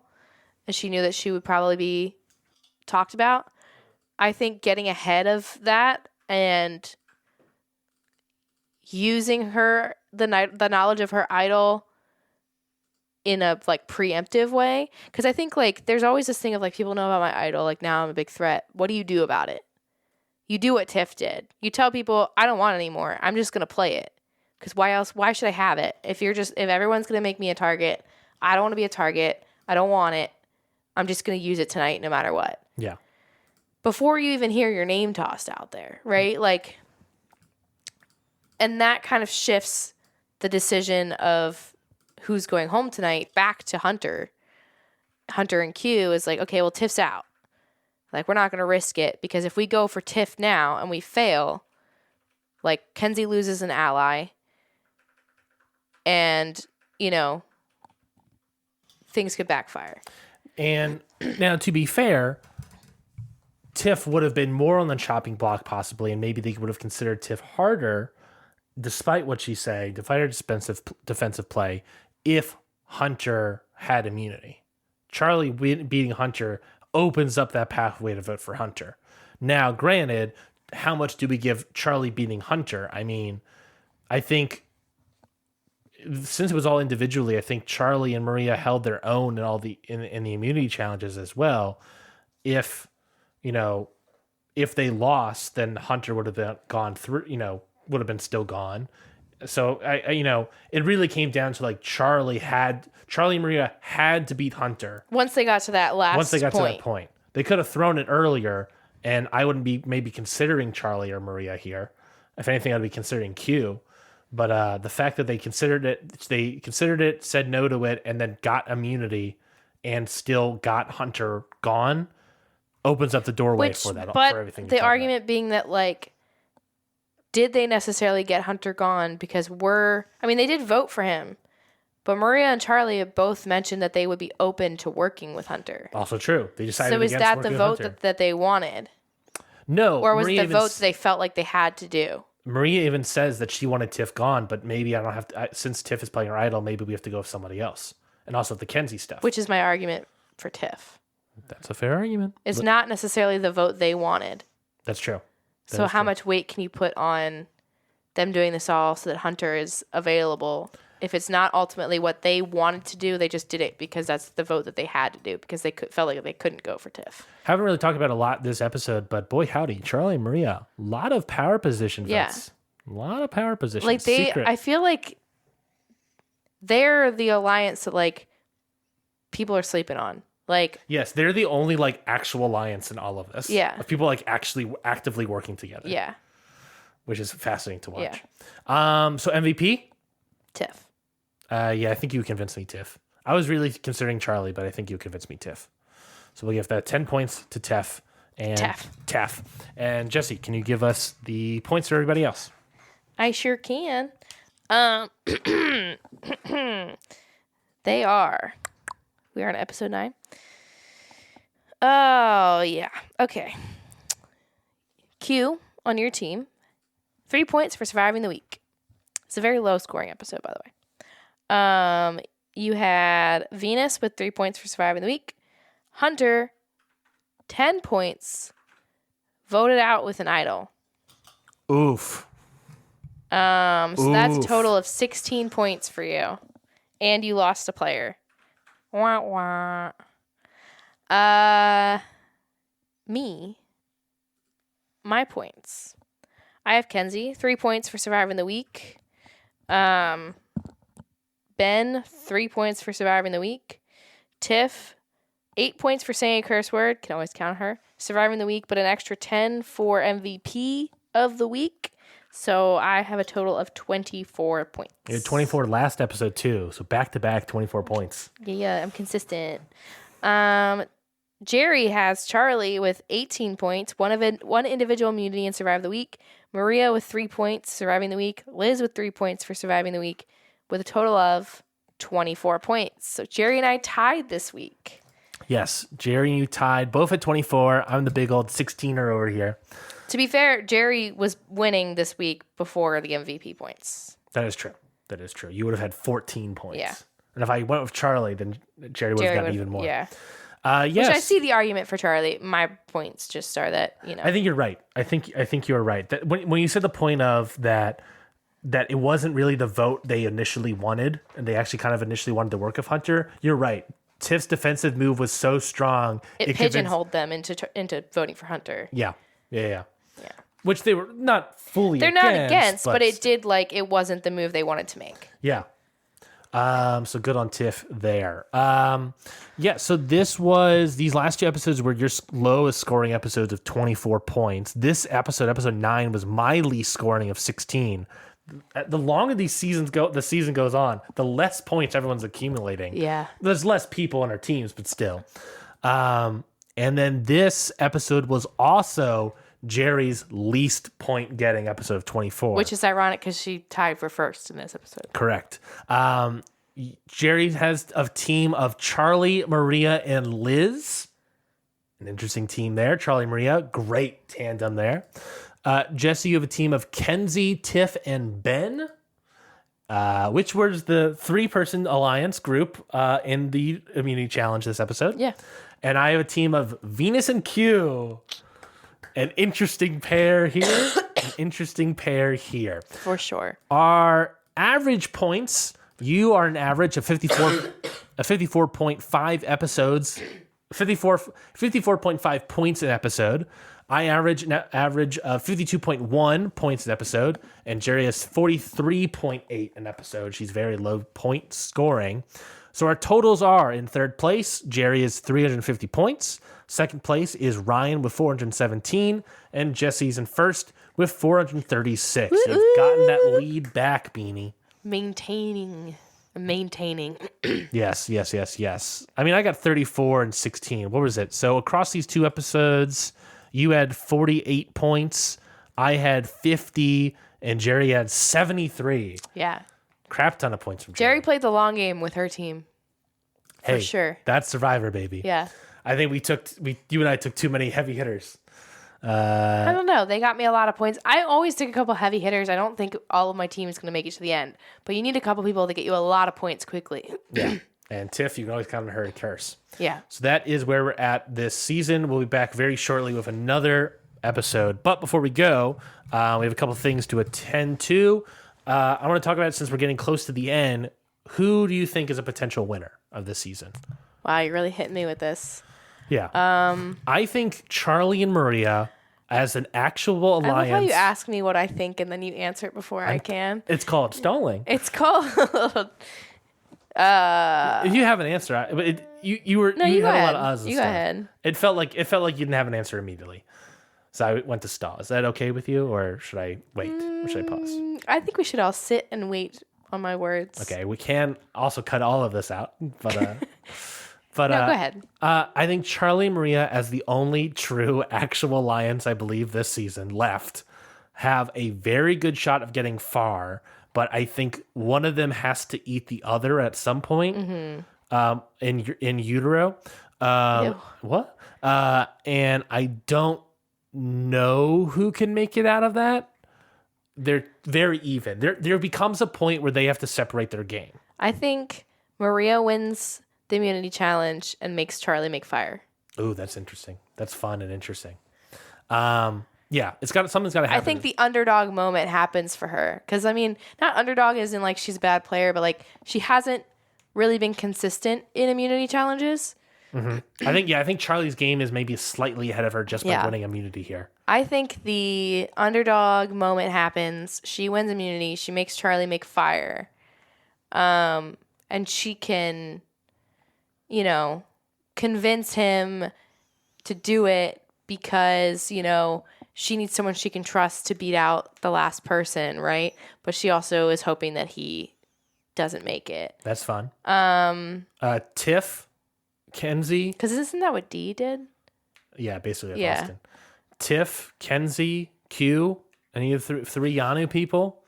and she knew that she would probably be talked about. I think getting ahead of that and using the knowledge of her idol in a preemptive way, because I think there's always this thing of people know about my idol, now I'm a big threat. What do you do about it? You do what Tiff did. You tell people, I don't want it anymore. I'm just gonna play it. Because why should I have it? If everyone's gonna make me a target, I don't want to be a target. I don't want it. I'm just gonna use it tonight no matter what. Yeah. Before you even hear your name tossed out there, right? And that kind of shifts the decision of who's going home tonight back to Hunter. Hunter and Q is okay, well, Tiff's out. We're not going to risk it because if we go for Tiff now and we fail, Kenzie loses an ally and, things could backfire. And now, to be fair, Tiff would have been more on the chopping block possibly, and maybe they would have considered Tiff harder, despite what she's saying, despite her defensive play, if Hunter had immunity. Charlie beating Hunter opens up that pathway to vote for Hunter. Now, granted, how much do we give Charlie beating Hunter? I mean, I think since it was all individually, I think Charlie and Maria held their own in all the in the immunity challenges as well. If they lost, then Hunter would have been gone through, would have been still gone. So it really came down to Charlie and Maria had to beat Hunter once they got to that to that point. They could have thrown it earlier, and I wouldn't be maybe considering Charlie or Maria here. If anything, I'd be considering Q. But the fact that they considered it, said no to it, and then got immunity, and still got Hunter gone, opens up the doorway for that. But for everything. The argument being that did they necessarily get Hunter gone? Because they did vote for him, but Maria and Charlie have both mentioned that they would be open to working with Hunter. Also true. They decided. So is that the vote that they wanted? No. Or was it the vote that they felt like they had to do? Maria even says that she wanted Tiff gone, but maybe I don't have to. Since Tiff is playing her idol, maybe we have to go with somebody else. And also the Kenzie stuff. Which is my argument for Tiff. That's a fair argument. It's not necessarily the vote they wanted. That's true. So how much weight can you put on them doing this all so that Hunter is available? If it's not ultimately what they wanted to do, they just did it because that's the vote that they had to do because they felt like they couldn't go for Tiff. Haven't really talked about a lot this episode, but boy howdy, Charlie and Maria, a lot of power position votes. A lot of power positions. Like I feel like they're the alliance that like people are sleeping on. Like, yes, they're the only like actual alliance in all of this. Yeah. Of people like actually actively working together. Yeah. Which is fascinating to watch. Yeah. So MVP? Tiff. Yeah, I think you convinced me, Tiff. I was really considering Charlie, but I think you convinced me, Tiff. So we'll give that 10 points to Tiff and Taff. And Jesse, can you give us the points for everybody else? I sure can. They are. We are on episode 9. Oh, yeah. Okay. Q on your team. 3 points for surviving the week. It's a very low scoring episode, by the way. You had Venus with 3 points for surviving the week. Hunter, 10 points, voted out with an idol. Oof. So that's a total of 16 points for you. And you lost a player. Wah, wah. Me. My points. I have Kenzie, 3 points for surviving the week. Ben, 3 points for surviving the week. Tiff, 8 points for saying a curse word. Can always count her. Surviving the week, but an extra 10 for MVP of the week. So I have a total of 24 points. You had 24 last episode too. So back-to-back 24 points. Yeah, I'm consistent. Jerry has Charlie with 18 points, one individual immunity and survive the week. Maria with 3 points, surviving the week. Liz with 3 points for surviving the week, with a total of 24 points. So Jerry and I tied this week. Yes, Jerry and you tied, both at 24. I'm the big old 16er over here. To be fair, Jerry was winning this week before the MVP points. That is true. That is true. You would have had 14 points. Yeah. And if I went with Charlie, then Jerry would have gotten even more. Yeah. Yes. Which I see the argument for Charlie. My points just are that, I think you're right. I think you're right. That when you said the point of that it wasn't really the vote they initially wanted, and they actually kind of initially wanted to work with Hunter, you're right. Tiff's defensive move was so strong. It pigeonholed them into voting for Hunter. Yeah. Which they were not fully They're not against, but it did, it wasn't the move they wanted to make. Yeah. So good on Tiff there. So these last 2 episodes were your lowest scoring episodes of 24 points. This episode 9, was my least scoring of 16. The longer the season goes on, the less points everyone's accumulating. Yeah. There's less people on our teams, but still. And then this episode was also Jerry's least point getting episode of 24. Which is ironic because she tied for first in this episode. Correct. Jerry has a team of Charlie, Maria, and Liz. An interesting team there. Charlie, Maria, great tandem there. Jesse, you have a team of Kenzie, Tiff, and Ben, which was the 3-person alliance group in the immunity challenge this episode. Yeah. And I have a team of Venus and Q. An interesting pair here. For sure. Our average points, you are an average of 54.5 episodes, 54.5 points an episode. I average of 52.1 points an episode, and Jerry has 43.8 an episode. She's very low point scoring. So our totals are: in third place, Jerry is 350 points. Second place is Ryan with 417, and Jesse's in first with 436. You've gotten that lead back, Beanie. Maintaining. Yes. I mean, I got 34 and 16. What was it? So across these 2 episodes, you had 48 points. I had 50, and Jerry had 73. Yeah. Crap ton of points from Jerry. Jerry played the long game with her team. For sure. That's Survivor, baby. Yeah. I think you and I took too many heavy hitters. I don't know. They got me a lot of points. I always take a couple heavy hitters. I don't think all of my team is going to make it to the end. But you need a couple people to get you a lot of points quickly. Yeah. And Tiff, you can always count on her to curse. Yeah. So that is where we're at this season. We'll be back very shortly with another episode. But before we go, we have a couple things to attend to. I want to talk about, since we're getting close to the end, who do you think is a potential winner of this season? Wow, you're really hitting me with this. Yeah. I think Charlie and Maria as an actual alliance. I love how you ask me what I think and then you answer it before I can. It's called stalling. It's called. If you have an answer, but you had a lot of us. You go ahead. It felt like you didn't have an answer immediately, so I went to stall. Is that okay with you, or should I wait? Or should I pause? I think we should all sit and wait on my words. Okay, we can also cut all of this out, but no, go ahead. I think Charlie and Maria, as the only true actual alliance, I believe, this season left, have a very good shot of getting far. But I think one of them has to eat the other at some point in utero. What? And I don't know who can make it out of that. They're very even. There becomes a point where they have to separate their game. I think Maria wins the immunity challenge and makes Charlie make fire. Ooh, that's interesting. That's fun and interesting. Yeah, something's got to happen. I think the underdog moment happens for her. Because, I mean, not underdog as in, like, she's a bad player, but, like, she hasn't really been consistent in immunity challenges. Mm-hmm. I think Charlie's game is maybe slightly ahead of her just by winning immunity here. I think the underdog moment happens. She wins immunity. She makes Charlie make fire. And she can, convince him to do it because, she needs someone she can trust to beat out the last person, right? But she also is hoping that he doesn't make it. That's fun. Tiff, Kenzie. Because isn't that what Dee did? Yeah, basically that's Austin. Tiff, Kenzie, Q, any of the three Yanu people.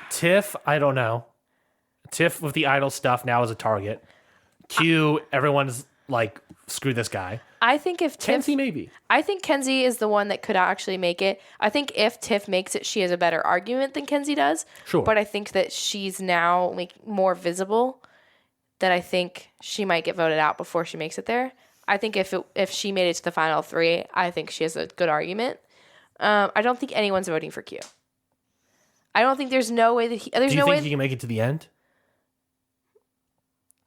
Tiff, I don't know. Tiff with the idol stuff now is a target. Q, everyone's like, screw this guy. I think if Kenzie maybe. I think Kenzie is the one that could actually make it. I think if Tiff makes it, she has a better argument than Kenzie does. Sure. But I think that she's now more visible, that I think she might get voted out before she makes it there. I think if she made it to the final three, I think she has a good argument. I don't think anyone's voting for Q. I don't think there's no way that he. There's Do you no think way he can make it to the end?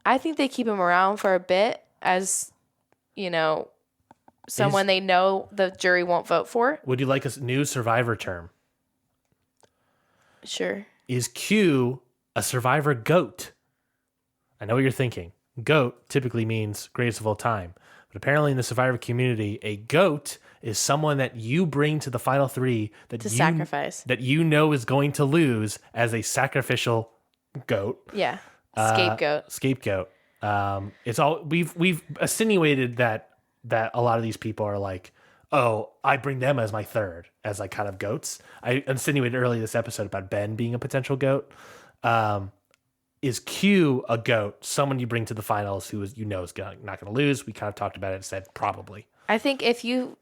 I think they keep him around for a bit as, someone they know the jury won't vote for. Would you like a new Survivor term? Sure. Is Q a Survivor goat? I know what you're thinking. Goat typically means greatest of all time. But apparently in the Survivor community, a goat is someone that you bring to the final three sacrifice. That you know is going to lose as a sacrificial goat. Yeah. Scapegoat. It's all we've insinuated that a lot of these people are like, oh, I bring them as my third, as like kind of goats. I insinuated earlier this episode about Ben being a potential goat. Is Q a goat? Someone you bring to the finals who is not going to lose? We kind of talked about it and said probably. I think if you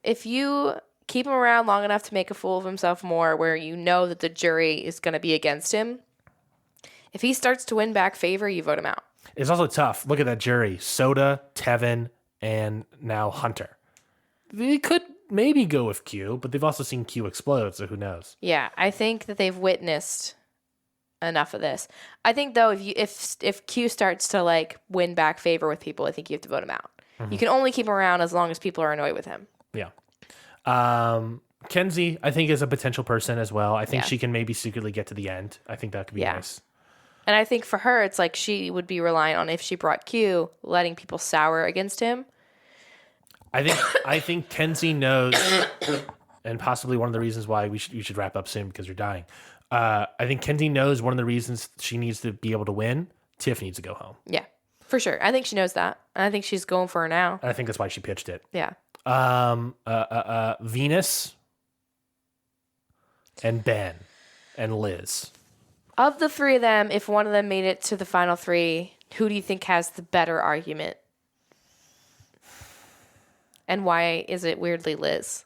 keep him around long enough to make a fool of himself more, where you know that the jury is going to be against him, if he starts to win back favor, you vote him out. It's also tough. Look at that jury: Soda, Tevin, and now Hunter. They could maybe go with Q, but they've also seen Q explode, so who knows? Yeah, I think that they've witnessed enough of this. I think though, if Q starts to like win back favor with people, I think you have to vote him out. Mm-hmm. You can only keep him around as long as people are annoyed with him. Yeah. Kenzie, I think, is a potential person as well. I think she can maybe secretly get to the end. I think that could be nice. And I think for her, it's like she would be relying on, if she brought Q, letting people sour against him. I think Kenzie knows, and possibly one of the reasons why you should wrap up soon because you're dying. I think Kenzie knows one of the reasons she needs to be able to win. Tiff needs to go home. Yeah, for sure. I think she knows that. And I think she's going for her now. And I think that's why she pitched it. Yeah. Venus and Ben and Liz. Of the three of them, if one of them made it to the final three, who do you think has the better argument? And why is it weirdly Liz?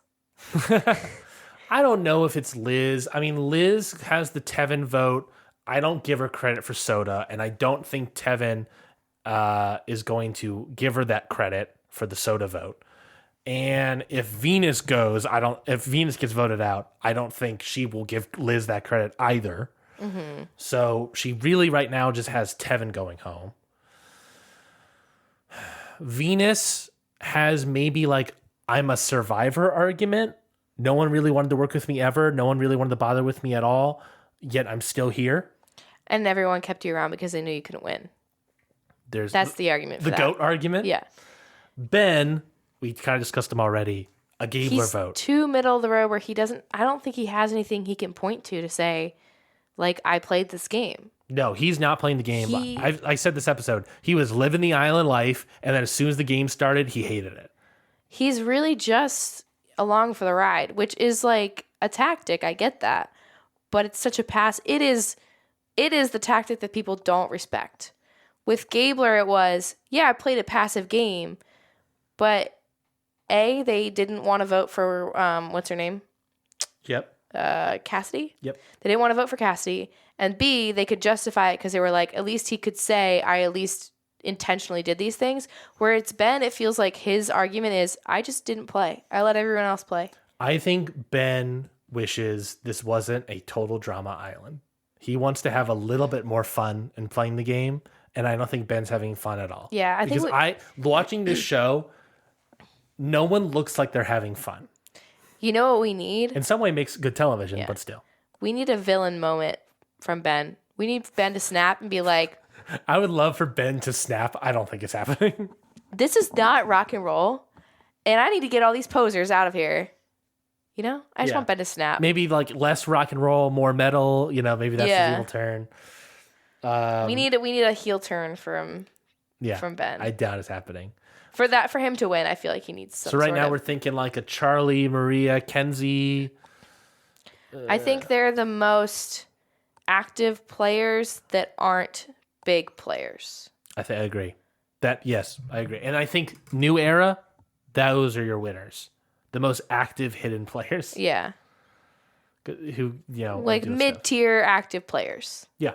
I don't know if it's Liz. I mean, Liz has the Tevin vote. I don't give her credit for Soda, and I don't think Tevin is going to give her that credit for the Soda vote. And if Venus goes, if Venus gets voted out, I don't think she will give Liz that credit either. Mm-hmm. So she really right now just has Tevin going home. Venus has maybe like I'm a survivor argument. No one really wanted to work with me ever. No one really wanted to bother with me at all. Yet I'm still here. And everyone kept you around because they knew you couldn't win. That's the argument for the GOAT argument? Yeah. Ben, we kind of discussed him already. A Gabler vote. Too middle of the road where I don't think he has anything he can point to say, like, I played this game. No, he's not playing the game. I said this episode. He was living the island life, and then as soon as the game started, he hated it. He's really just along for the ride, which is like a tactic. I get that. But it's such a pass. It is the tactic that people don't respect. With Gabler, it was, yeah, I played a passive game, but they didn't want to vote for, what's her name? Yep. Cassidy? Yep. They didn't want to vote for Cassidy. And B, they could justify it because they were like, at least he could say, I at least intentionally did these things. Where it's Ben, it feels like his argument is, I just didn't play. I let everyone else play. I think Ben wishes this wasn't a total drama island. He wants to have a little bit more fun in playing the game, and I don't think Ben's having fun at all. Yeah, watching this show, no one looks like they're having fun. You know what we need? In some way, it makes good television, but still. We need a villain moment from Ben. We need Ben to snap and be like, I would love for Ben to snap. I don't think it's happening. This is not rock and roll, and I need to get all these posers out of here. You know? I just want Ben to snap. Maybe like less rock and roll, more metal. You know, maybe that's the heel turn. We need a heel turn from Ben. I doubt it's happening. For him to win, I feel like he needs some. So right now we're thinking like a Charlie, Maria, Kenzie. I think they're the most active players that aren't big players. I agree. Yes, I agree. And I think New Era, those are your winners. The most active hidden players. Yeah. Who, like mid-tier active players. Yeah.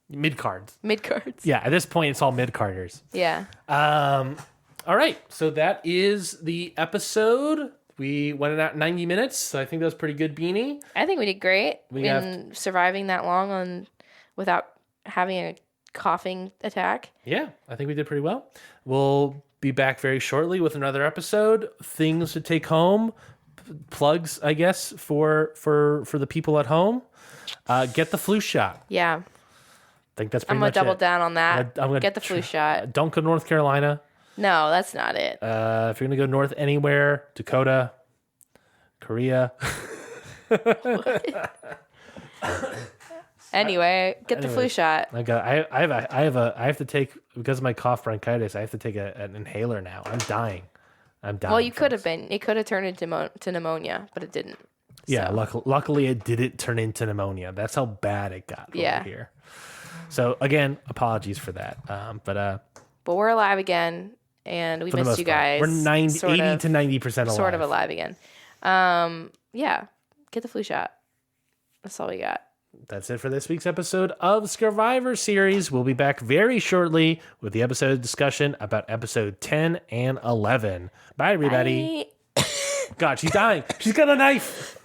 Mid-cards. Mid-cards. Yeah, at this point, it's all mid-carders. Yeah. All right, so that is the episode. We went at 90 minutes, so I think that was pretty good, Beanie. I think we did great in surviving that long without having a coughing attack. Yeah, I think we did pretty well. We'll be back very shortly with another episode. Things to take home, plugs, I guess, for the people at home. Get the flu shot. Yeah. I think that's pretty I'm much gonna double down on that. I'm gonna get the flu shot. Don't go to North Carolina. No, that's not it. If you're gonna go north anywhere, Dakota, Korea. Anyway, get the flu shot. I have to take, because of my cough bronchitis, I have to take an inhaler now. I'm dying. Well, you could have been. It could have turned into pneumonia, but it didn't. Yeah, luckily it didn't turn into pneumonia. That's how bad it got over here. So again, apologies for that. But we're alive again, and we missed you guys. We're 80 to 90% alive. Sort of alive again. Yeah, get the flu shot. That's all we got. That's it for this week's episode of Scurvivor series. We'll be back very shortly with the episode discussion about episode 10 and 11. Bye, everybody. Bye. God, she's dying. She's got a knife.